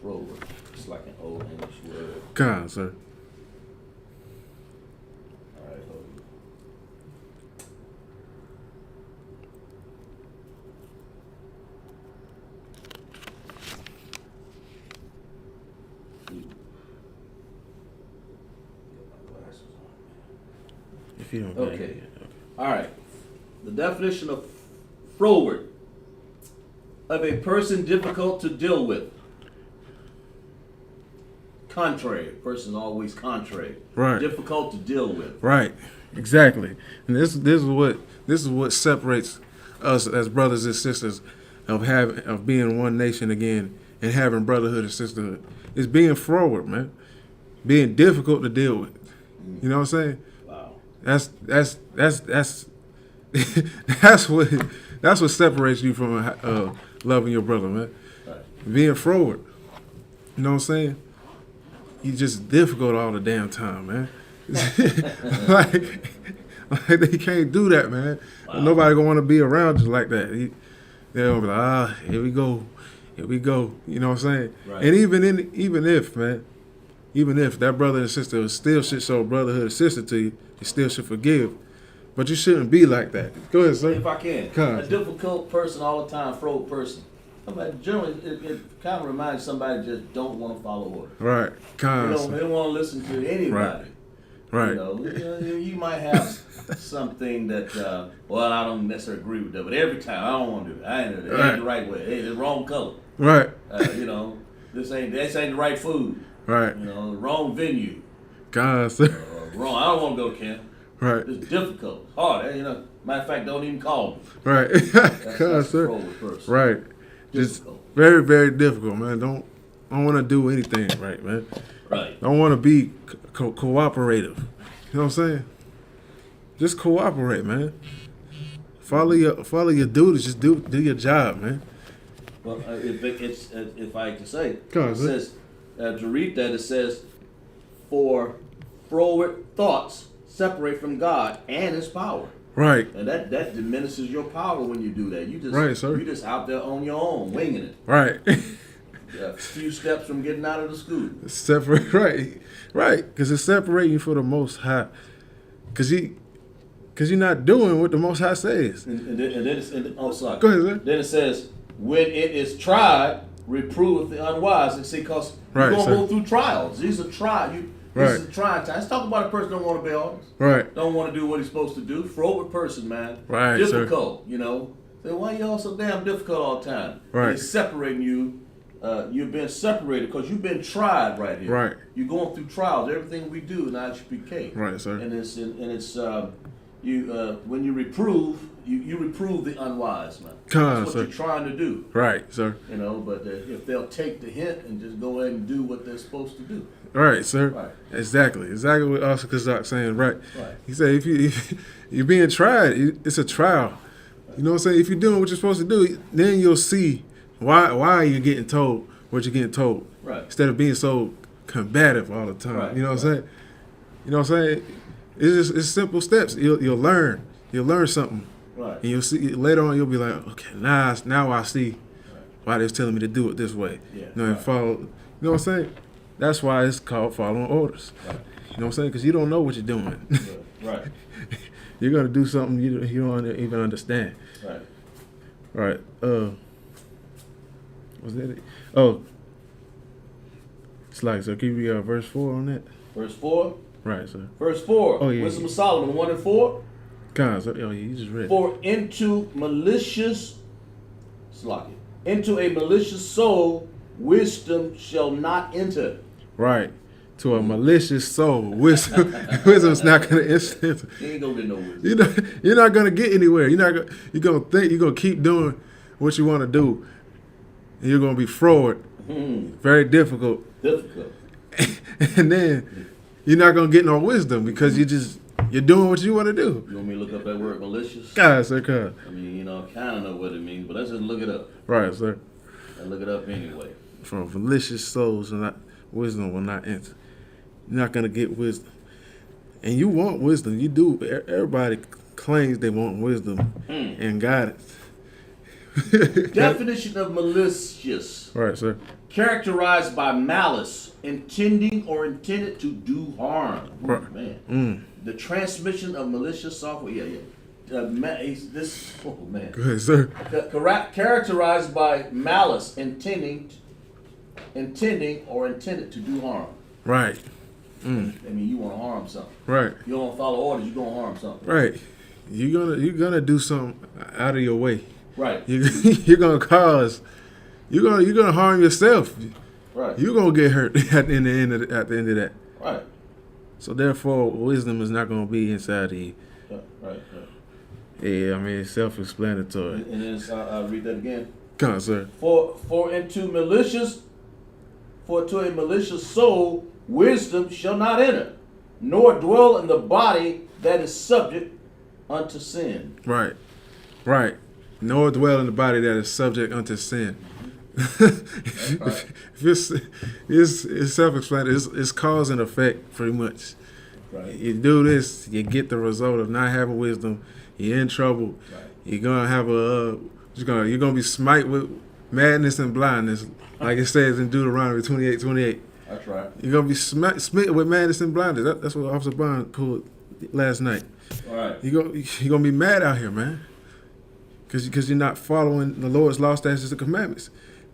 Froward. It's like an old English word. Cause sir. All right, hold on. If you don't Okay. get it. All right. The definition of froward: of a person difficult to deal with. Contrary. Person always contrary. Right. Difficult to deal with. Right. Exactly. And this is what separates us as brothers and sisters of being one nation again and having brotherhood and sisterhood. It's being froward, man. Being difficult to deal with. You know what I'm saying? Wow. That's that's what separates you from loving your brother, man. Right. Being froward. You know what I'm saying? You just difficult all the damn time, man. like they can't do that, man. Wow. Nobody gonna want to be around you like that. They'll be like, here we go. You know what I'm saying? Right. And even if that brother and sister still should show brotherhood and sister to you, you still should forgive. But you shouldn't be like that. Go ahead, sir. If I can. Come. A difficult person all the time, froward person. Generally, it kind of reminds somebody just don't want to follow orders. Right. They don't want to listen to anybody. Right. You know, you might have something that, well, I don't necessarily agree with that, but every time I don't want to do it. I ain't do it. It ain't the right way. It's the wrong color. Right. You know, this ain't the right food. Right. You know, the wrong venue. God, sir. Wrong. I don't want to go to camp. Right. It's difficult. It's hard. You know, matter of fact, don't even call me. Right. That's God, sir. person. Right. Just Difficult. very, very difficult, man. Don't want to do anything right, man. Right. Don't want to be cooperative. You know what I'm saying? Just cooperate, man. Follow your duties. Just do your job, man. Well, if I can say, Go on, it sir. says to read that, it says, "For froward thoughts separate from God and His power." Right. And that diminishes your power when you do that. You just Right, sir. You just out there on your own, winging it. Right. A few steps from getting out of the school. Separate. Right. Because it's separating you for the Most High. Because you're not doing what the Most High says. And then oh, sorry. Go ahead, sir. Then it says, "When it is tried, reprove the unwise." And see, because Right, you're gonna sir. go through trials. These are trials. This is a trying time. Let's talk about a person that don't want to obey orders. Right. Don't want to do what he's supposed to do. Froward person, man. Right, Difficult, you know. Say, why you all so damn difficult all the time? Right. It's separating you. You've been separated because you've been tried right here. Right. You're going through trials. Everything we do in I.S.U.P.K. Right, sir. And it's when you reprove, you reprove the unwise, man. That's what sir. you're trying to do. Right, sir. You know, but if they'll take the hint and just go ahead and do what they're supposed to do. Right, sir. Right. Exactly what Oscar Kazak saying. Right. Right. He said, if you're being tried, it's a trial. You know what I'm saying? If you're doing what you're supposed to do, then you'll see why you're getting told what you're getting told. Right. Instead of being so combative all the time. Right. You know what I'm saying? You know what I'm saying? It's simple steps. You'll learn. You'll learn something. Right. And you'll see later on. You'll be like, okay, now I see why they're telling me to do it this way. Yeah. You know, and follow. You know what I'm saying? That's why it's called following orders. Right. You know what I'm saying? Because you don't know what you're doing. Right. You're gonna do something you don't even understand. Right. Right. Was that it? Oh, it's like, so can you read verse 4 on that? Verse 4. Right, sir. Verse 4. Oh, yeah. Wisdom of Solomon 1 and 4. God, so, oh, yeah, you just read. For into a malicious soul wisdom shall not enter. Right. To a malicious soul, wisdom's not gonna instant. You ain't gonna get no wisdom. You're not gonna get anywhere. You're gonna keep doing what you want to do, and you're gonna be froward. Very difficult. Difficult. And then you're not gonna get no wisdom because you're doing what you want to do. You want me to look up that word malicious? God, sir, God. I mean, you know, I kind of know what it means, but let's just look it up. Right, sir. And look it up anyway. From malicious souls, wisdom will not enter. You're not gonna get wisdom, and you want wisdom. You do. Everybody claims they want wisdom and guidance. Definition of malicious. Right, sir. Characterized by malice, intending or intended to do harm. Ooh, Right. man. The transmission of malicious software. Yeah. Oh man. Go ahead, sir. Characterized by malice, intending or intended to do harm. Right. I mean, you want to harm something. Right. You don't follow orders, you're gonna harm something. Right. You're gonna do something out of your way. Right. You're gonna cause. You're gonna harm yourself. Right. You're gonna get hurt at the end of that. Right. So therefore, wisdom is not gonna be inside of you. Right. Yeah, I mean, it's self-explanatory. And then I'll read that again. Come on, sir. For to a malicious soul wisdom shall not enter, nor dwell in the body that is subject unto sin. Right. Nor dwell in the body that is subject unto sin. Right. It's self-explanatory. It's cause and effect, pretty much. Right. You do this, you get the result of not having wisdom. You're in trouble. Right. You're gonna have you're gonna be smite with madness and blindness, like it says in Deuteronomy 28:28. That's right. You're gonna be smitten with madness and blindness. That's what Officer Bond pulled last night. All right. You're gonna be mad out here, man, because you're not following the Lord's law, statutes, and commandments,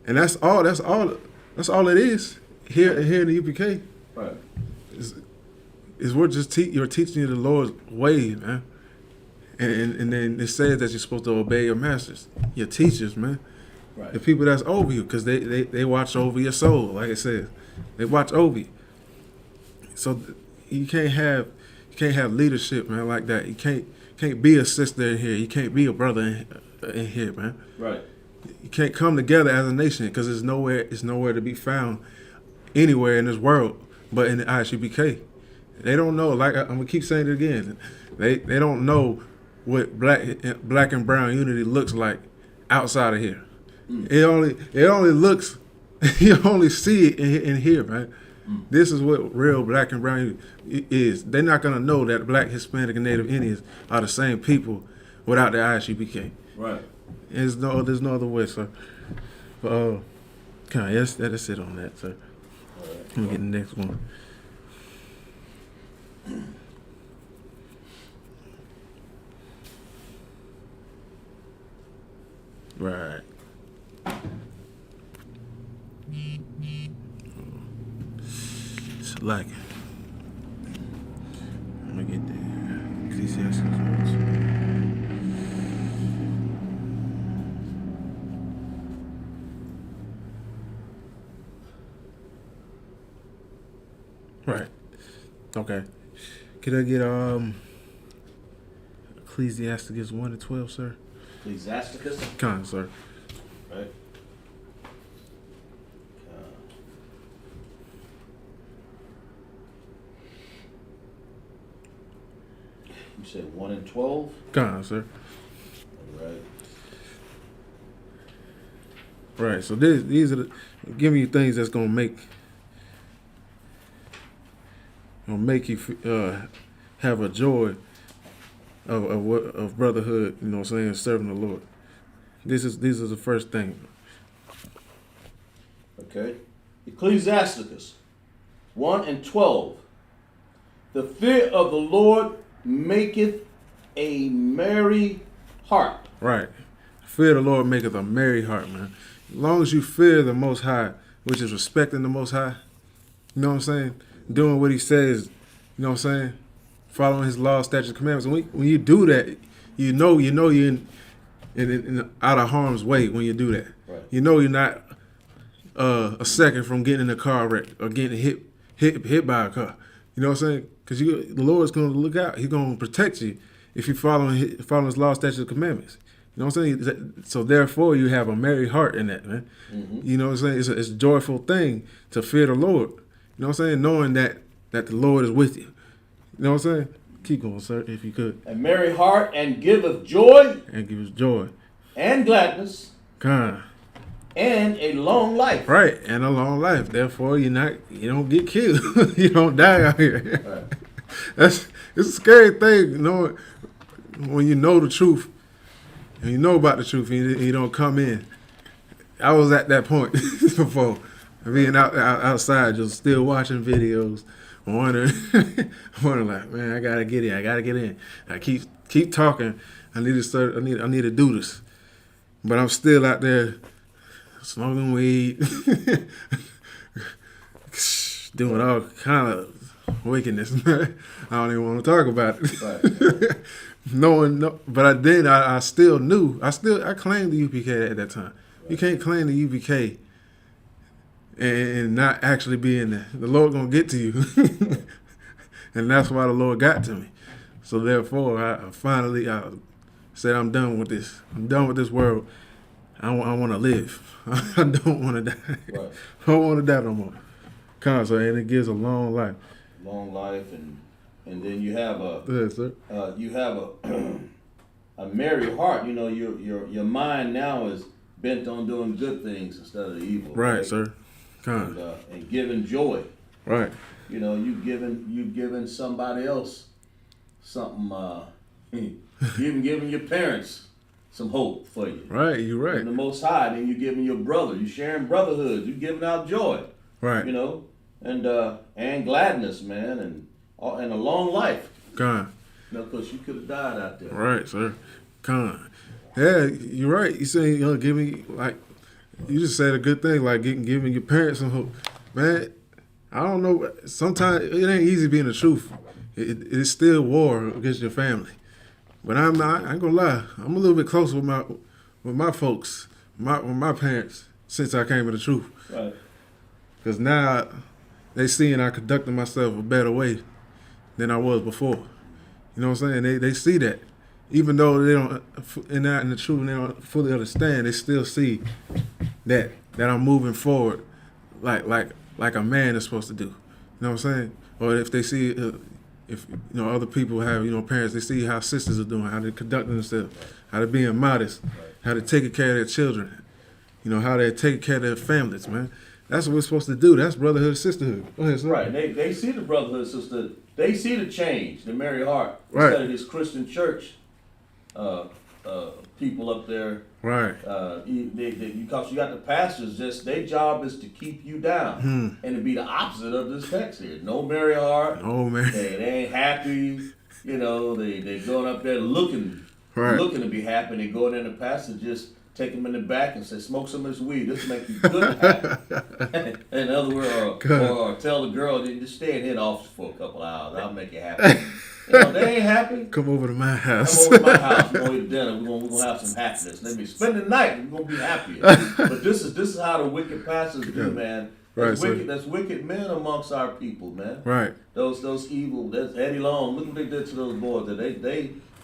and that's all it is here in the U.P.K. Right. Is we're just you're teaching you the Lord's way, man. And then it says that you're supposed to obey your masters, your teachers, man. Right. The people that's over you, because they watch over your soul, like it says. They watch over you. So you can't have leadership, man, like that. You can't be a sister in here. You can't be a brother in here, man. Right. You can't come together as a nation because it's nowhere to be found anywhere in this world but in the I.S.U.P.K. They don't know. Like I'm gonna keep saying it again. They don't know what black and brown unity looks like outside of here. It only looks. You only see it in here, man. This is what real black and brown is. They're not gonna know that black, Hispanic, and Native Indians are the same people without the I.S.U.P.K. Right. There's no other way, sir. But that's it on that, sir. Let me get the next one. Right. It's like it. Let me get there. Ecclesiastes. Right. Okay. Could I get Ecclesiastes 1-12, sir? Ecclesiasticus. Kind, sir. Right. You said 1-12. Kind, sir. Right. Right. So these are giving you things that's gonna make you have a joy of brotherhood. You know what I'm saying? Serving the Lord. These is the first thing. Okay. Ecclesiasticus 1-12. The fear of the Lord maketh a merry heart. Right. Fear the Lord maketh a merry heart, man. As long as you fear the Most High, which is respecting the Most High, you know what I'm saying? Doing what He says, you know what I'm saying? Following His law, statutes, commandments. When you do that, you know you're in out of harm's way when you do that. Right. You know you're not a second from getting in a car wreck or getting hit by a car. You know what I'm saying? Because the Lord's going to look out. He's going to protect you if you following His law, statutes, commandments. You know what I'm saying? So therefore, you have a merry heart in that, man. Mm-hmm. You know what I'm saying? It's a joyful thing to fear the Lord. You know what I'm saying? Knowing that the Lord is with you. You know what I'm saying? Keep going, sir, if you could. A merry heart and giveth joy And give us joy. and gladness Kind. and a long life. Right, and a long life. Therefore, you don't get killed. You don't die out here. Right. It's a scary thing, you know, when you know the truth and you know about the truth and you don't come in. I was at that point before, being outside, just still watching videos, wondering like, man, I gotta get in. I keep talking. I need to do this, but I'm still out there smoking weed, doing all kind of wickedness. I don't even want to talk about it. Right. But I still knew. I claimed the U.P.K. at that time. Right. You can't claim the U.P.K. and not actually be in there. The Lord gonna get to you, and that's why the Lord got to me. So therefore, I finally said, I'm done with this. I'm done with this world. I want to live. I don't want to die. Right. I don't want to die no more. So, and it gives a long life. Long life, and then you have Yes, sir. a merry heart. You know, your mind now is bent on doing good things instead of the evil. Right, sir. And giving joy. Right. You know, you giving somebody else something. Giving your parents some hope for you. Right, you're right. And the Most High, then you giving your brother. You sharing brotherhood. You giving out joy. Right. You know, and gladness, man, and a long life. You know, because you could have died out there. Right, sir. Yeah, you're right. You say, giving, like, you just said a good thing, like giving your parents some hope. Man, I don't know. Sometimes it ain't easy being the truth. It is still war against your family. But I'm not. I ain't gonna lie. I'm a little bit closer with my folks, with my parents since I came to the truth. Right. Because now they seeing I conducted myself a better way than I was before. You know what I'm saying? They see that. Even though they don't, in the truth, they don't fully understand, they still see that I'm moving forward like a man is supposed to do. You know what I'm saying? Or if they see, if other people have parents, they see how sisters are doing, how they're conducting themselves, how they're being modest, how they're taking care of their children, how they're taking care of their families, man. That's what we're supposed to do. That's brotherhood and sisterhood. Go ahead, sir. Right. They see the brotherhood, sister. They see the change, the Mary Hart, instead of this Christian church people up there. Right. Because you got the pastors, just their job is to keep you down, and to be the opposite of this text here. No Mary Hart. Oh man. They ain't happy. They going up there looking to be happy. They go in there, and the pastor just take them in the back and say, "Smoke some of this weed. This will make you good and happy." In other words, or tell the girl, "Just stay in here in the office for a couple hours. I'll make you happy." They ain't happy. Come over to my house. Come over to my house. We're gonna eat dinner. We're gonna have some happiness. Let me spend the night. We're gonna be happy. But this is how the wicked pastors do, man. There's wicked men amongst our people, man. Right. Those evil. That's Eddie Long. Look what they did to those boys. They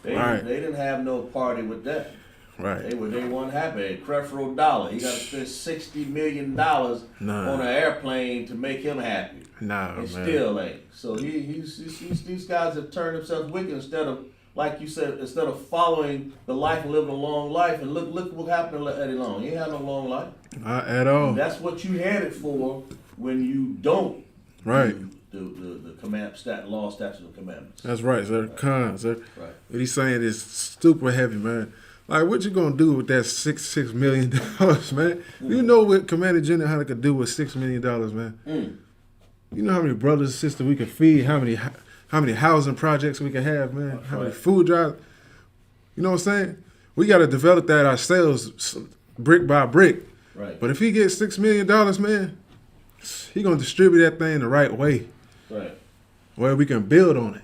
didn't have no party with that. Right. They weren't happy. Creflo Dollar, he got to spend $60 million on an airplane to make him happy. Man. Still ain't. So these guys have turned themselves wicked instead of, like you said, instead of following the life and living a long life. And look what happened to Eddie Long. He ain't had no long life. Not at all. And that's what you headed for when you don't. Right. The law, statutes, and commandments. That's right, sir. Sir. Right. What he's saying is super heavy, man. Like, what you gonna do with that $6 million, man? You know what Commander General Hunter could do with $6 million, man? You know how many brothers and sisters we could feed, how many housing projects we could have, man, how many food drives. You know what I'm saying? We got to develop that ourselves, brick by brick. Right. But if he gets $6 million, man, he gonna distribute that thing the right way. Right. Where we can build on it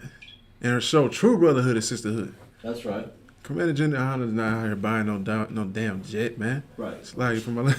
and show true brotherhood and sisterhood. That's right. Commander General Hunter's not out here buying no damn jet, man. Right. It's like from my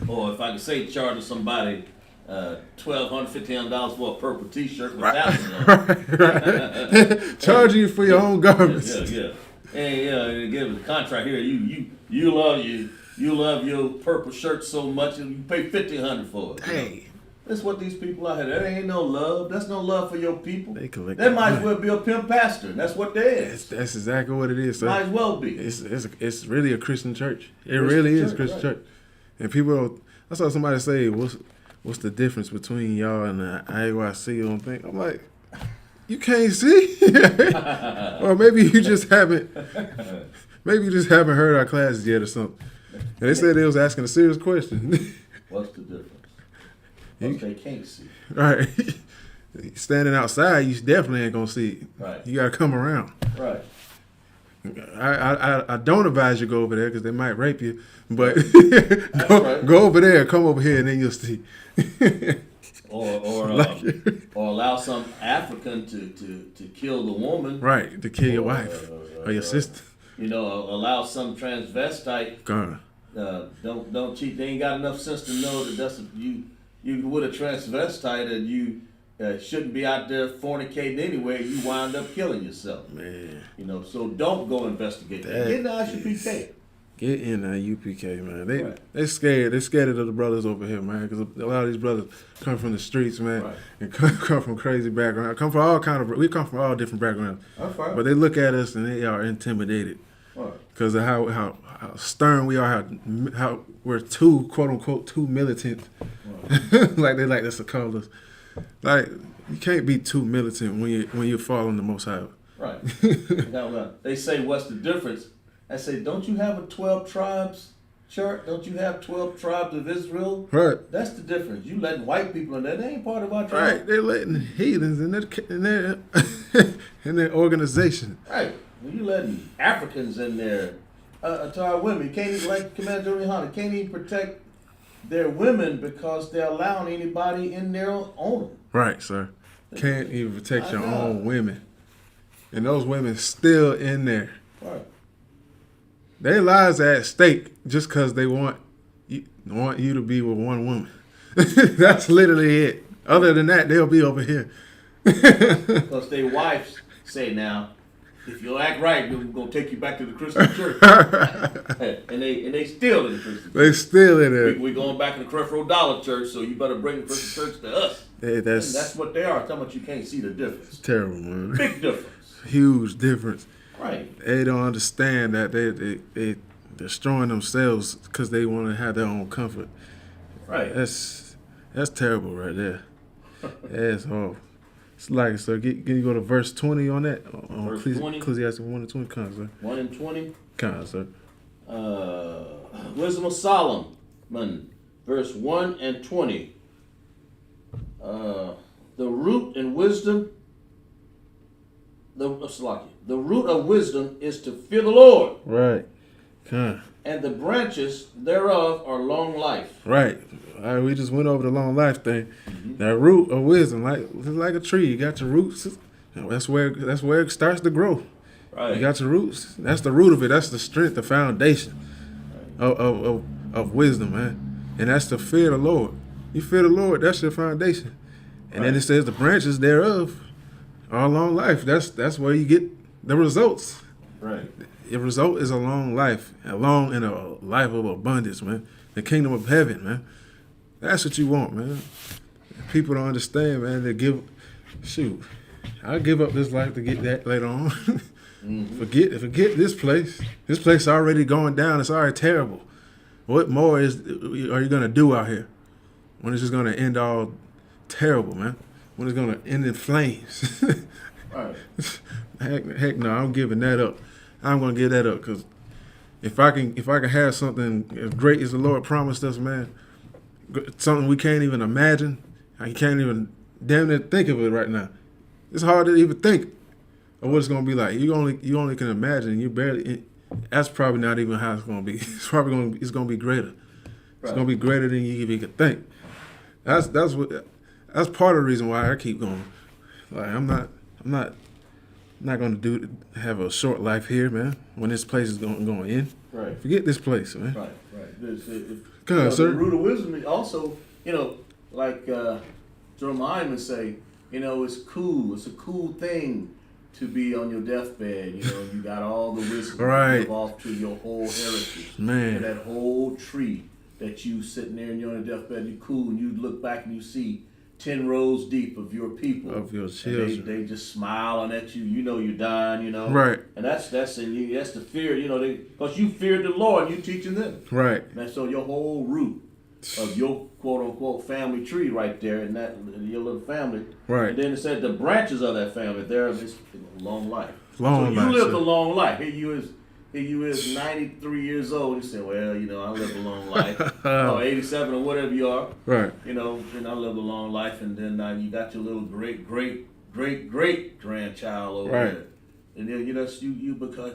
or if I could say charging somebody $1,200, $1,500 for a purple T-shirt with thousands on it. Right. Charging you for your own garments. Yeah. And give the contract here. You love your purple shirt so much, and you pay $1,500 for it. Hey. That's what these people out here. That ain't no love. That's no love for your people. They might as well be a pimp pastor. That's what they is. That's exactly what it is, sir. Might as well be. It's really a Christian church. It really is a Christian church. And people don't. I saw somebody say, "What's the difference between y'all and the I.S.U.P.K on thing?" I'm like, you can't see, or maybe you just haven't. Maybe you just haven't heard our classes yet or something. And they said they was asking a serious question. What's the difference? They can't see. Right. Standing outside, you definitely ain't gonna see it. Right. You gotta come around. Right. I don't advise you go over there because they might rape you. But right. Go over there, come over here, and then you'll see. Or allow some African to kill the woman. Right. To kill your wife or your sister. Allow some transvestite. God. Don't cheat. They ain't got enough sense to know that you with a transvestite and you shouldn't be out there fornicating anyway. You wind up killing yourself. Man. So don't go investigate. Get in the I.S.U.P.K. Get in the I.S.U.P.K, man. They scared. They're scared of the brothers over here, man. Because a lot of these brothers come from the streets, man, and come from crazy backgrounds. We come from all different backgrounds. That's right. But they look at us and they are intimidated because of how stern we are, how we're too, quote unquote, too militant. Like they like us to call us. Like, you can't be too militant when you're following the Most High. Right. They say, what's the difference? I say, don't you have a 12 tribes church? Don't you have 12 tribes of Israel? Right. That's the difference. You letting white people in there. They ain't part of our tribe. Right. They're letting heathens in their organization. Right. You letting Africans in there. To our women, can't even, like Commander YAHANNA, can't even protect their women because they're allowing anybody in there on them. Right, sir. Can't even protect your own women. And those women still in there. Right. Their lives are at stake just because they want you to be with one woman. That's literally it. Other than that, they'll be over here. Because their wives say now, if you act right, we're gonna take you back to the Christian church. and they still in the Christian church. They still in it. We're going back to the Creflo Dollar Church, so you better bring the Christian church to us. Hey, that's what they are. Tell me you can't see the difference. Terrible, man. Big difference. Huge difference. Right. They don't understand that they destroying themselves because they want to have their own comfort. Right. That's terrible right there. That's horrible. It's like, so can you go to verse 20 on that? On Verse 20? Ecclesiastes 1 and 20, come on, sir. 1 and 20. Come on, sir. Wisdom of Solomon, verse 1 and 20. The root in wisdom, the root of wisdom is to fear the Lord. Right. Come on. And the branches thereof are long life. Right. All right, we just went over the long life thing. That root of wisdom, it's like a tree. You got your roots. That's where it starts to grow. Right. You got your roots. That's the root of it. That's the strength, the foundation of wisdom, man. And that's to fear the Lord. You fear the Lord, that's your foundation. And then it says the branches thereof are long life. That's where you get the results. Right. The result is a long life, a life of abundance, man. The kingdom of heaven, man. That's what you want, man. People don't understand, man. I'll give up this life to get that later on. Forget this place. This place is already going down. It's already terrible. What more are you gonna do out here when it's just gonna end all terrible, man? When it's gonna end in flames? Right. Heck no, I'm giving that up. I'm gonna give that up because if I can have something as great as the Lord promised us, man, something we can't even imagine, I can't even damn near think of it right now. It's hard to even think of what it's gonna be like. You only can imagine. You barely. That's probably not even how it's gonna be. It's gonna be greater. It's gonna be greater than you even could think. That's part of the reason why I keep going. Like I'm not gonna have a short life here, man. When this place is going to end. Right. Forget this place, man. Right. Come on, sir. The root of wisdom is also, like Synonnymus say, it's cool. It's a cool thing to be on your deathbed. You got all the wisdom. Right. You give off to your whole heritage. Man. And that whole tree that you sitting there and you're on your deathbed, you cool, and you look back and you see 10 rows deep of your people, of your children. They just smiling at you. You're dying. Right. And that's the fear. Because you feared the Lord, and you teaching them. Right. And so your whole root of your quote unquote family tree right there, and your little family. Right. And then it said the branches of that family there is long life. Long life. So you lived a long life. Here you is 93 years old. You say, well, I lived a long life. 87 or whatever you are. Right. And I lived a long life, and then you got your little great grandchild over there. And then because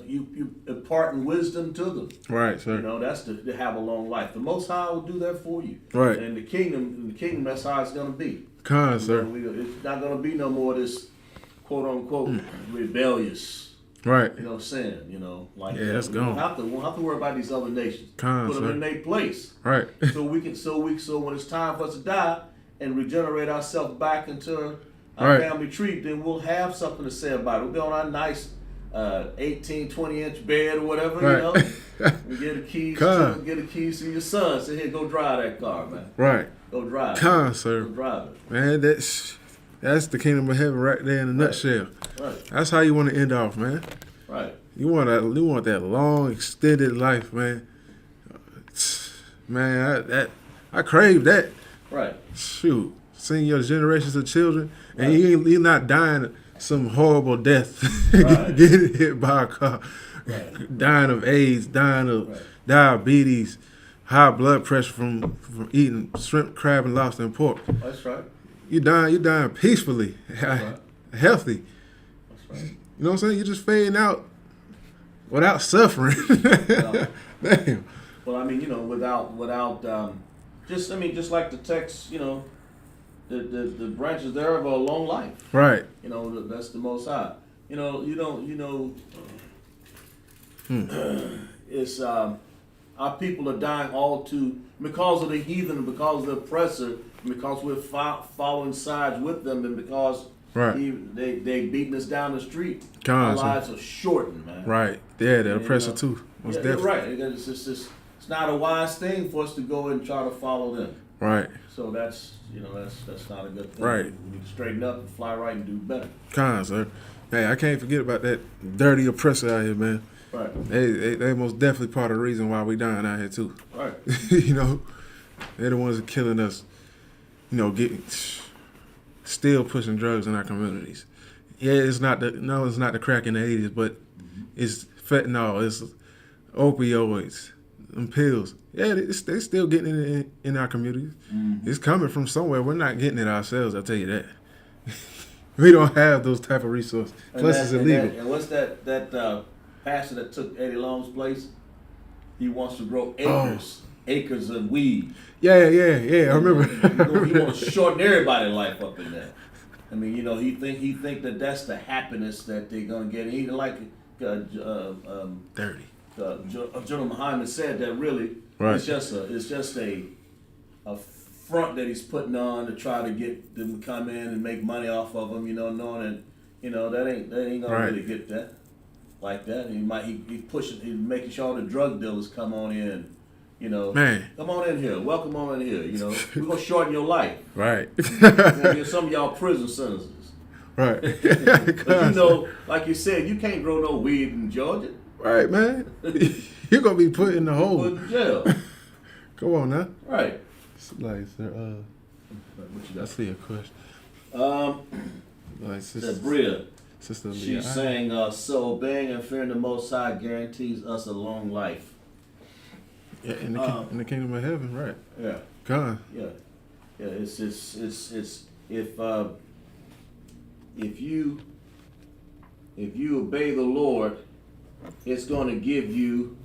you imparting wisdom to them. Right, sir. That's to have a long life. The Most High will do that for you. Right. And the kingdom, that's how it's gonna be. Come on, sir. It's not gonna be no more of this quote unquote rebellious. Right. Sin. Like that's we gone. won't have to worry about these other nations. Come on, Put them sir. in their place. Right. So when it's time for us to die and regenerate ourselves back into our family tree, then we'll have something to say about it. We'll be on our nice 18, 20-inch bed or whatever, and get the keys to your son. Say, here, go drive that car, man. Right. Go drive it. Come on, sir. Go drive it. Man, that's the kingdom of heaven right there in a nutshell. Right. That's how you want to end off, man. Right. You want that long, extended life, man. Man, I crave that. Right. Shoot, seeing your generations of children, and you're not dying some horrible death, getting hit by a car, dying of AIDS, dying of diabetes, high blood pressure from eating shrimp, crab, and lobster and pork. That's right. You're dying peacefully, healthy. That's right. You know what I'm saying? You're just fading out without suffering. Damn. Well, I mean, without just like the text, the branches thereof are a long life. Right. That's the Most High. It's our people are dying all because of the heathen, and because of the oppressor, and because we're following sides with them, and because they beating us down the street. Our lives are shortened, man. Right. Yeah, the oppressor too. Yeah, you're right. It's not a wise thing for us to go and try to follow them. Right. So that's not a good thing. Right. We need to straighten up and fly right and do better. Sir. Hey, I can't forget about that dirty oppressor out here, man. Right. They most definitely part of the reason why we dying out here too. Right. You know, they're the ones that killing us. You know, still pushing drugs in our communities. Yeah, it's not the crack in the 80s, but it's fentanyl, it's opioids, and pills. Yeah, they still getting it in our communities. Mm-hmm. It's coming from somewhere. We're not getting it ourselves, I'll tell you that. We don't have those type of resources. Plus, it's illegal. And what's that pastor that took Eddie Long's place? He wants to grow acres of weed. Yeah. I remember. He wants to shorten everybody's life up in there. I mean, you know, he think that that's the happiness that they're gonna get. He like dirty. General Muhammad said that really it's just a front that he's putting on to try to get them to come in and make money off of them. You know, knowing that that ain't gonna really get that like that. He's pushing, he's making sure all the drug dealers come on in. You know, man, come on in here. Welcome on in here. You know, we're gonna shorten your life. Right. We're gonna get some of y'all prison sentences. Right. But you know, like you said, you can't grow no weed in Georgia. Right, man. You're gonna be put in the hole. Put in jail. Go on now. Right. Like, sir, what you got? I see a question. Like, Sister Bria. Sister She's saying, so obeying and fearing the Most High guarantees us a long life. Yeah, in the kingdom of heaven, right? Yeah. God. Yeah. It's if you obey the Lord, it's going to give you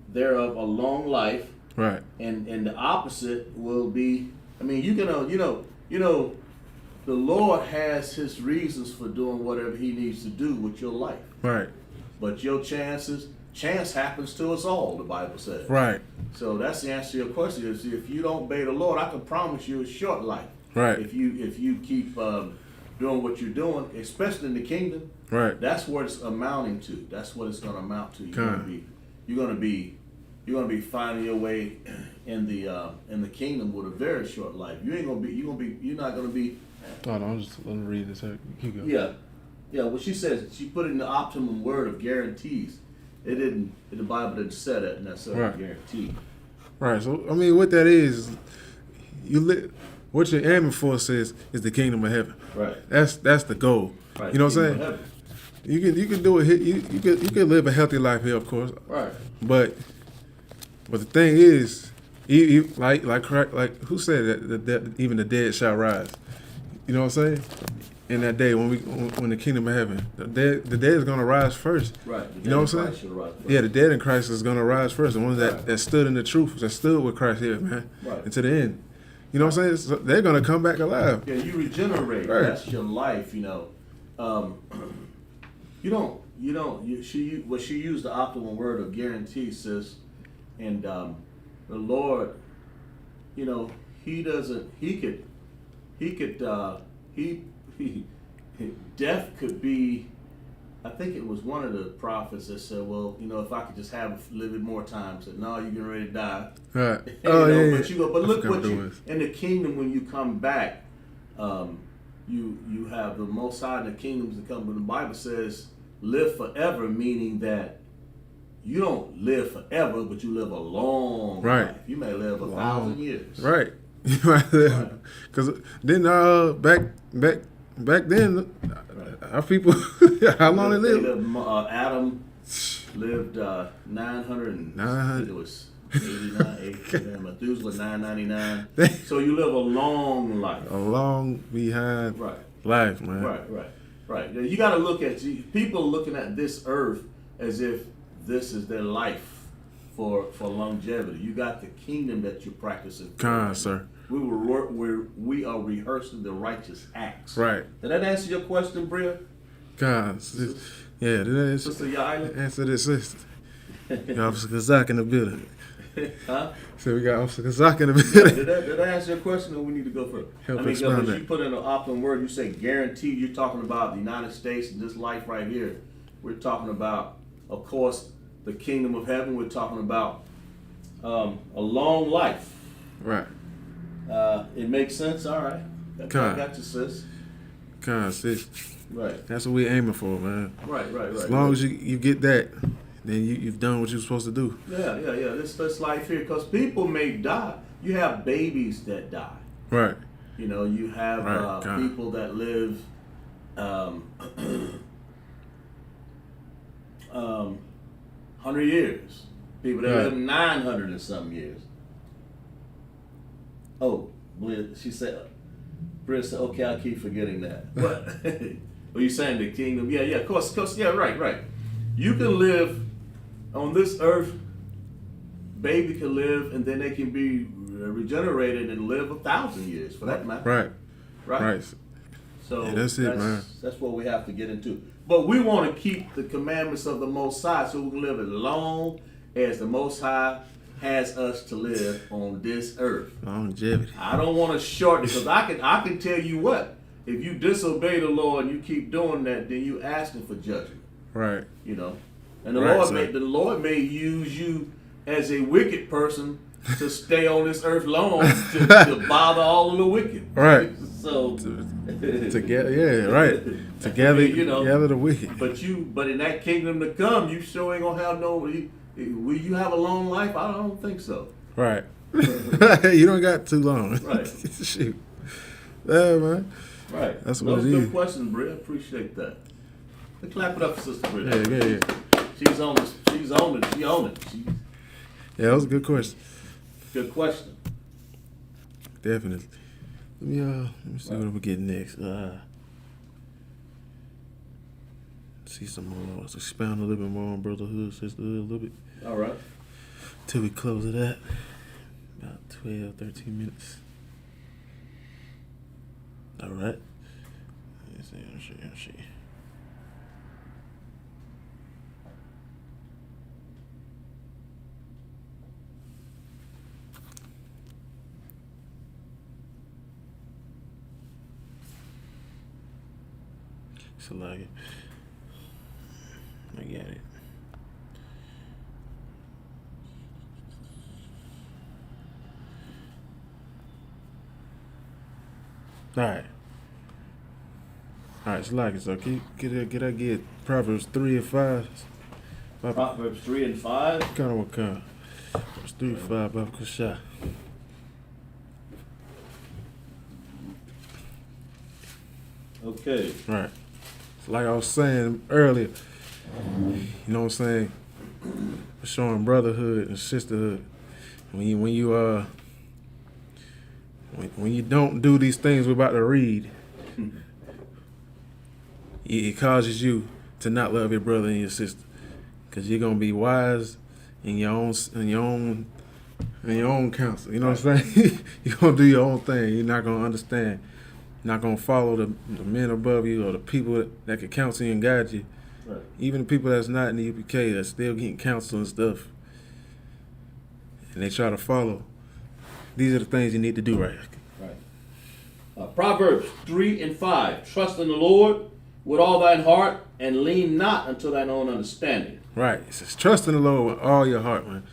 thereof a long life. Right. And the opposite will be. I mean, you know, the Lord has His reasons for doing whatever He needs to do with your life. Right. But your chance happens to us all, the Bible says. Right. So that's the answer to your question. Is if you don't obey the Lord, I can promise you a short life. Right. If you keep doing what you're doing, especially in the kingdom. Right. That's what it's amounting to. That's what it's going to amount to. You're going to be finding your way in the kingdom with a very short life. You're not going to be. Hold on, I'm just let me read this. Keep going. Yeah. Well, she says she put it in the optimum word of guarantees. It didn't. The Bible didn't say that necessarily guarantee. Right. So I mean, what that is, what you're aiming for is the kingdom of heaven. Right. That's the goal. Right. You know what I'm saying? You can do it. You can live a healthy life here, of course. Right. But the thing is, like who said that even the dead shall rise? You know what I'm saying? In that day when the kingdom of heaven, the dead is gonna rise first. Right. You know what I'm saying? Yeah, the dead in Christ is gonna rise first. The ones that stood in the truth, that stood with Christ here, man, until the end. You know what I'm saying? So they're gonna come back alive. Yeah, you regenerate. Right. That's your life. You know. She used the optimal word of guarantee, sis, and the Lord, you know, He death could be. I think it was one of the prophets that said, well, you know, if I could just have a little bit more time. Said, no, you're getting ready to die. Right. But look what in the kingdom when you come back, you have the Most High in the kingdoms to come. But the Bible says, live forever, meaning that you don't live forever, but you live a long life. You may live 1,000 years. Right. You might live. Because then back then, our people, how long they lived? Adam lived 900. I think it was 89, Methuselah 999. So you live a long life. A long behind life, man. Right. You got to look at people looking at this earth as if this is their life for longevity. You got the kingdom that you're practicing. Sir. We are rehearsing the righteous acts. Right. Did that answer your question, Bria? Sister YAHANNA. Answer this, sister. We got Officer Kazak in the building. Huh? So we got Officer Kazak in the Yeah, building. did I answer your question, or we need to go further? Help I mean, expound because that. you put in an optimum word, you say guaranteed. You're talking about the United States and this life right here. We're talking about, of course, the kingdom of heaven. We're talking about a long life. Right. It makes sense. All right. I got you, sis. Sis. Right. That's what we aiming for, man. Right. As long as you get that, then you've done what you're supposed to do. Yeah. This life here, because people may die. You have babies that die. Right. You know, you have people that live 100 years. People that live 900 and some years. Oh, she said, Britt said, okay, I'll keep forgetting that. What? Are you saying the kingdom? Yeah, of course, yeah, right. You can live on this earth, baby can live, and then they can be regenerated and live 1,000 years, for that matter. Right. So yeah, that's it, man. That's what we have to get into. But we want to keep the commandments of the Most High so we can live as long as the Most High has us to live on this earth. Longevity. I don't want to shorten it, because I can tell you what, if you disobey the Lord and you keep doing that, then you asking for judgment. Right. You know, and the Right, Lord may use you as a wicked person to stay on this earth long to bother all of the wicked. Right. So together, yeah, right. Together, you know, gather the wicked. But in that kingdom to come, you sure ain't gonna have no. Will you have a long life? I don't think so. Right. You don't got too long. Right. Shoot. Yeah, man. Right. That's what it good is. question, Britt. Appreciate that. Let's clap it up for Sister Britt. Yeah. She's on it. She owned it. Yeah, that was a good question. Good question. Definitely. Let me see what we get next. See some more. Let's expound a little bit more on Brotherhood, Sisterhood a little bit. All right. Till we close it out. About 12, 13 minutes. All right. Let's see. So like it. I got it. All right, so like it. So get Proverbs 3 and 5. Proverbs 3 and 5. Kind of what kind? Proverbs 3 and 5. Baba Kusha. Okay. Right. So like I was saying earlier, you know what I'm saying? Showing brotherhood and sisterhood. When you don't do these things we're about to read, it causes you to not love your brother and your sister, because you're gonna be wise in your own counsel. You know what I'm saying? You're gonna do your own thing. You're not gonna understand. You're not gonna follow the men above you or the people that can counsel you and guide you. Right. Even the people that's not in the U.P.K. that's still getting counsel and stuff, and they try to follow. These are the things you need to do right. Proverbs 3 and 5. Trust in the Lord with all thine heart, and lean not unto thine own understanding. Right. It says, trust in the Lord with all your heart, man.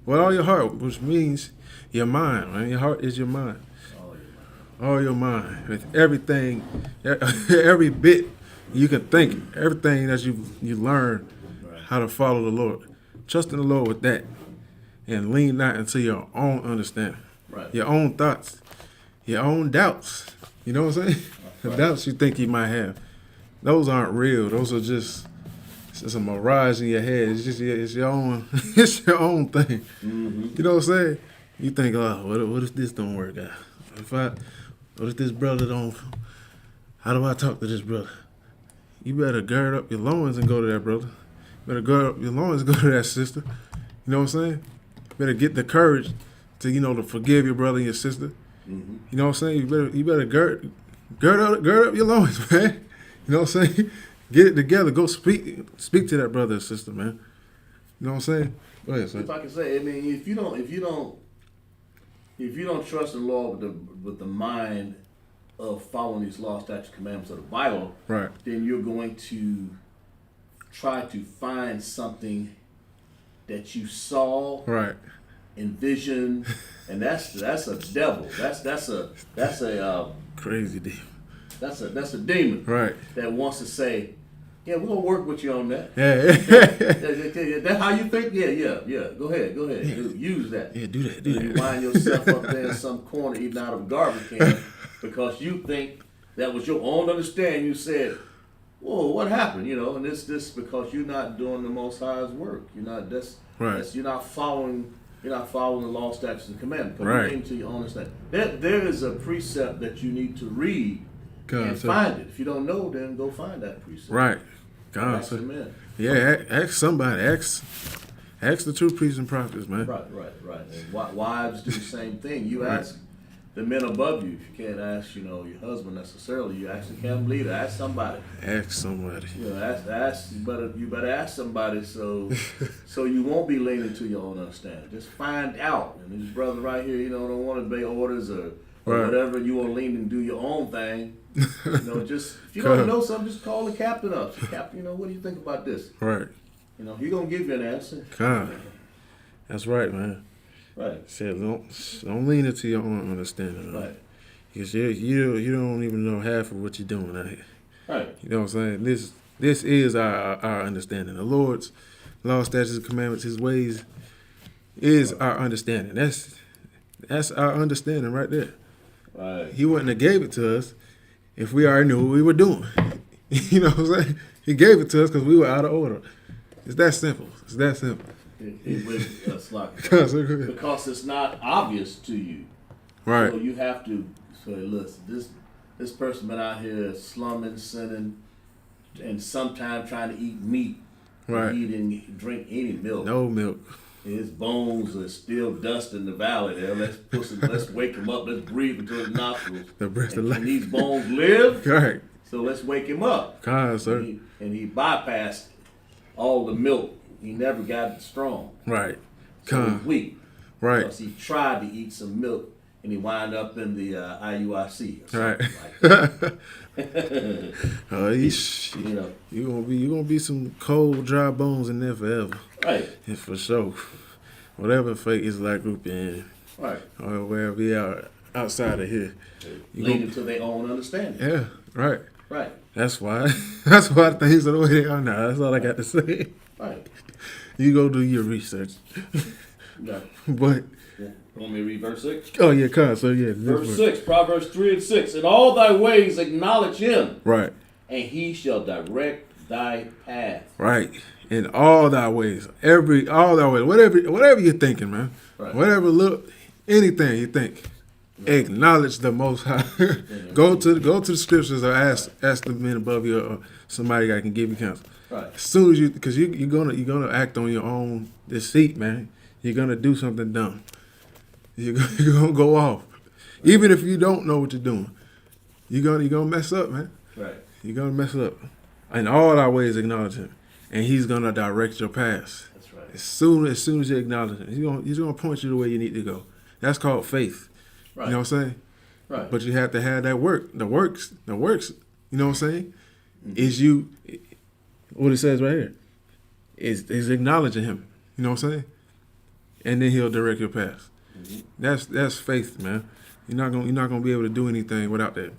With all your heart, which means your mind, man. Your heart is your mind. All your mind. With everything, every bit you can think, everything that you learn how to follow the Lord. Trust in the Lord with that. And lean not into your own understanding. Right. Your own thoughts. Your own doubts. You know what I'm saying? The doubts you think you might have. Those aren't real. Those are just a mirage in your head. It's your own it's your own thing. Mm-hmm. You know what I'm saying? You think, oh, what if this don't work out? What if this brother don't? How do I talk to this brother? You better gird up your loins and go to that brother. You better gird up your loins and go to that sister. You know what I'm saying? You better get the courage to to forgive your brother and your sister. Mm-hmm. You know what I'm saying? You better gird up your loins, man. You know what I'm saying? Get it together. Go speak to that brother and sister, man. You know what I'm saying? Go ahead, sir. If I can say, I mean, if you don't trust the Lord with the mind of following these laws, statutes, commandments of the Bible, Right. then you're going to try to find something that you saw, Right. envision, and that's a devil. That's a Crazy deep. that's a demon. Right. That wants to say, yeah, we're gonna work with you on that. Yeah. That's how you think? Yeah. Go ahead. Use that. Yeah, do that. You wind yourself up there in some corner eating out of a garbage can because you think that was your own understanding. You said, whoa, what happened? And this because you're not doing the Most High's work. You're not you're not following the law, statutes, and commandments. Because Right. you came to your own understanding. There is a precept that you need to read and sir. find it. If you don't know, then go find that precept. Right. God, Ask sir. the men. Yeah, ask somebody. Ask the true priests and prophets, man. Right. And wives do the same thing. You ask the men above you. If you can't ask, your husband necessarily, you ask the camp leader. Ask somebody. Ask somebody. Ask. You better ask somebody so you won't be leaning to your own understanding. Just find out. And this brother right here, don't want to obey orders or whatever. You want to lean and do your own thing. Just if you don't know something, just call the captain up. Say, Captain, what do you think about this? Right. He's gonna give you an answer. God. That's right, man. Right. Said don't lean into your own understanding. Right. Because you don't even know half of what you're doing out here. Right. You know what I'm saying? This is our understanding. The Lord's law, statutes, and commandments, His ways is our understanding. That's our understanding right there. Right. He wouldn't have gave it to us if we already knew what we were doing. You know what I'm saying? He gave it to us because we were out of order. It's that simple. Because it's not obvious to you. Right. So you have to say, listen, this person been out here slumming, sinning, and sometimes trying to eat meat. Right. Eat and drink any milk. No milk. His bones are still dust in the valley there. Let's wake him up. Let's breathe into his nostrils. The breath of and life. these bones live. Right. So let's wake him up. God, sir. And he bypassed all the milk. He never got strong. Right. So he's weak. Right. Because he tried to eat some milk and he wound up in the I.U.I.C. Right. Like that. You gonna be some cold, dry bones in there forever. Right. Yeah, for sure. Whatever fake ISRAELITE group you're in, Right. or wherever we are outside of here. Lean into their own understanding. Yeah. Right. Right. That's why things are the way they are now. That's all I got to say. Right. You go do your research. No. But Want me to read verse 6? oh yeah, come on. So yeah, Verse 6, Proverbs 3 and 6. In all thy ways acknowledge him, right, and he shall direct thy path. right. In all thy ways, whatever you're thinking, man. Right. Whatever anything you think, acknowledge the Most High. Go to the scriptures or ask the men above you or somebody that can give you counsel. Right. As soon as because you're gonna act on your own deceit, man. You're gonna do something dumb. You're gonna go off, even if you don't know what you're doing. You're gonna mess up, man. Right. You're gonna mess up. In all our ways, acknowledge Him, and He's gonna direct your path. That's right. As soon as you acknowledge Him, He's gonna point you the way you need to go. That's called faith. Right. You know what I'm saying? Right. But you have to have that work. The works. You know what I'm saying? Mm-hmm. Is you. What it says right here is acknowledging Him. You know what I'm saying? And then He'll direct your path. Mm-hmm. That's faith, man. You're not gonna be able to do anything without that.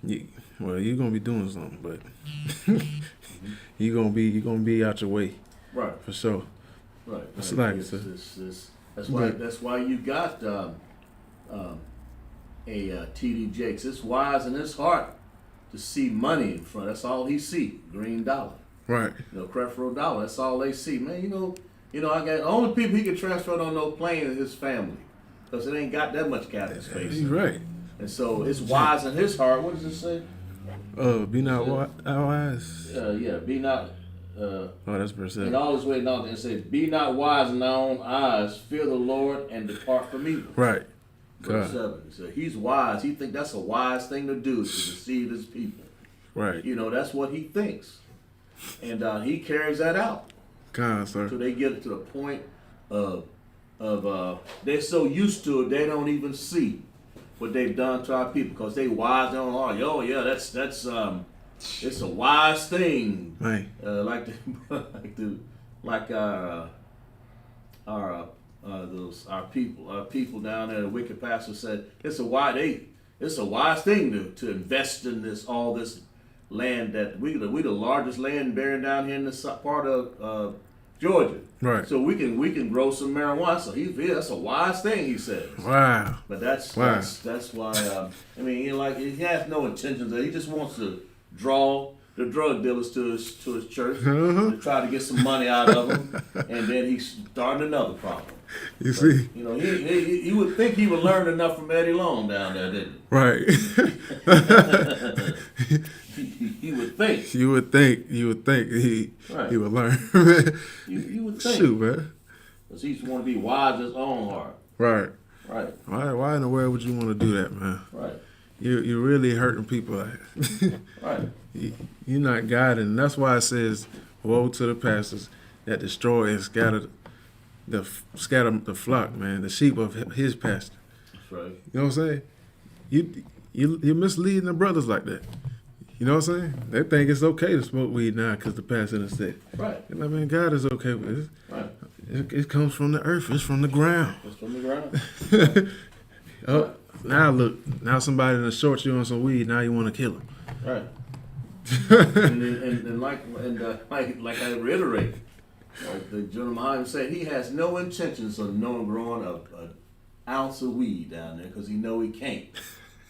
You're gonna be doing something, but you're gonna be out your way. Right. For sure. Right. It's right. like That's why you got a T.D. Jakes. It's wise in his heart to see money in front. That's all he see. Green dollar. right. Creflo dollar. That's all they see. Man, I got the only people he can transfer on no plane is his family. Because it ain't got that much cabinet space. He's right. And so it's wise in his heart. What does it say? Be not wise. Be not. That's verse 7. In all his ways, it says, "Be not wise in thy own eyes. Fear the Lord and depart from evil." Right. Verse God. 7. So he's wise. He think that's a wise thing to do, to deceive his people. Right. That's what he thinks, and he carries that out. God, sir. So they get to the point of they're so used to it they don't even see what they've done to our people because they wise. They don't. Oh, yo, yeah, that's it's a wise thing. Right. Like our people down there. The wicked pastor said it's a wise thing to invest in all this land that we the largest land bearing down here in this part of Georgia. Right. So we can grow some marijuana. So that's a wise thing, he says. Wow. But that's why I mean he has no intentions. He just wants to draw the drug dealers to his church to try to get some money out of them, and then he's starting another problem. See, You know, he would think he would learn enough from Eddie Long down there, didn't right. he? He would think. You would think he Right. he would learn. You would think. Shoot, man. Because he want to be wise in his own heart. Right. Right. Why in the world would you want to do that, man? Right. You're really hurting people. Right. You're not guiding. And that's why it says, "Woe to the pastors that destroy and scatter the flock, man, the sheep of his pastor." That's right. You know what I'm saying? You're misleading the brothers like that. You know what I'm saying? They think it's okay to smoke weed now because the pastor done said. Right. I mean, God is okay with it. Right. It comes from the earth. It's from the ground. It's from the ground. Oh, now look. Now somebody done short you on some weed. Now you want to kill him. Right. and like I reiterate, like the General Muhammad said, he has no intentions of growing an ounce of weed down there because he know he can't.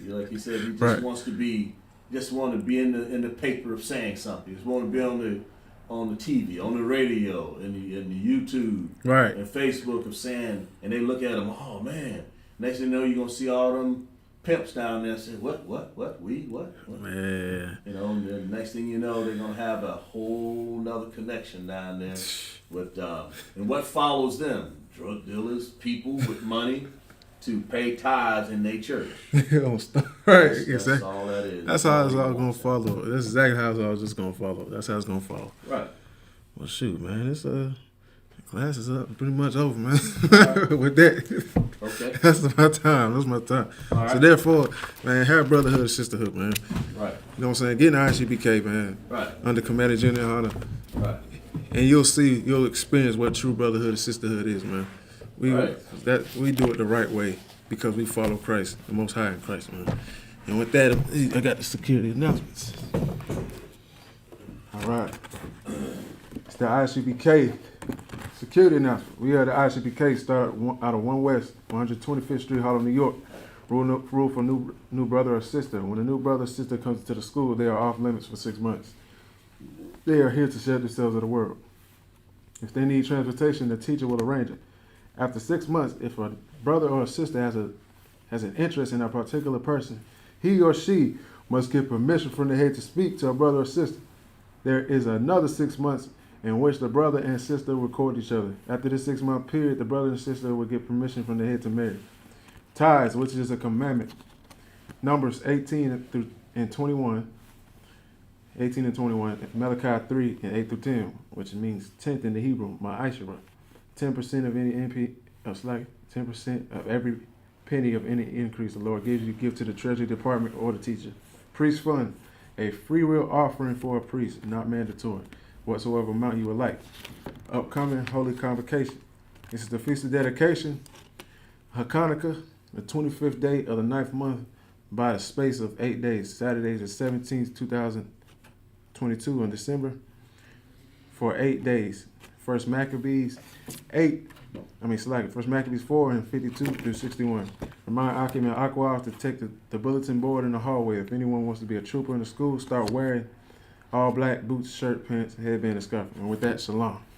Like he said, he just Right. wants to be in the paper of saying something. He just want to be on the TV, on the radio, in the YouTube, Right. and Facebook of saying, and they look at him, oh man. Next thing you know, you're gonna see all them pimps down there and say, what, weed, what? Man. You know, and the next thing you know, they're gonna have a whole nother connection down there with, and what follows them? Drug dealers, people with money to pay tithes in their church. Right. That's all that is. That's how it's all gonna follow. That's exactly how it's all just gonna follow. That's how it's gonna follow. Right. Well, shoot, man, it's class is up, pretty much over, man. Right. With that, okay, that's my time. That's my time. Right. So therefore, man, have brotherhood, sisterhood, man. Right. You know what I'm saying? Get an I.S.U.P.K, man. Right. Under Commander General YAHANNA. Right. And you'll experience what true brotherhood and sisterhood is, man. We do it the right way because we follow Christ, the Most High in Christ, man. And with that, I got the security announcements. All right. It's the I.S.U.P.K. security announcement. We are the I.S.U.P.K. start out of 1 West, 125th Street, Harlem, New York. Rule for new brother or sister. When a new brother or sister comes to the school, they are off limits for 6 months. They are here to shed themselves of the world. If they need transportation, the teacher will arrange it. After 6 months, if a brother or a sister has an interest in a particular person, he or she must get permission from the head to speak to a brother or sister. There is another 6 months in which the brother and sister will court each other. After this 6 month period, the brother and sister will get permission from the head to marry. Tithes, which is a commandment. Numbers 18 and 21. Malachi 3 and 8 through 10, which means 10th in the Hebrew, ma'ashera. 10% of any 10% of every penny of any increase the Lord gives you, give to the Treasury Department or the teacher. Priest fund, a free will offering for a priest, not mandatory, whatsoever amount you would like. Upcoming Holy Convocation. This is the Feast of Dedication, Hanukkah, the 25th day of the 9th month, by the space of 8 days, Saturday the 17th, 2022 in December, for 8 days. First Maccabees 4 and 52 through 61. Remind Akim and Aqua to take the bulletin board in the hallway. If anyone wants to be a trooper in the school, start wearing all black boots, shirt, pants, headband, and scarf. And with that, shalom.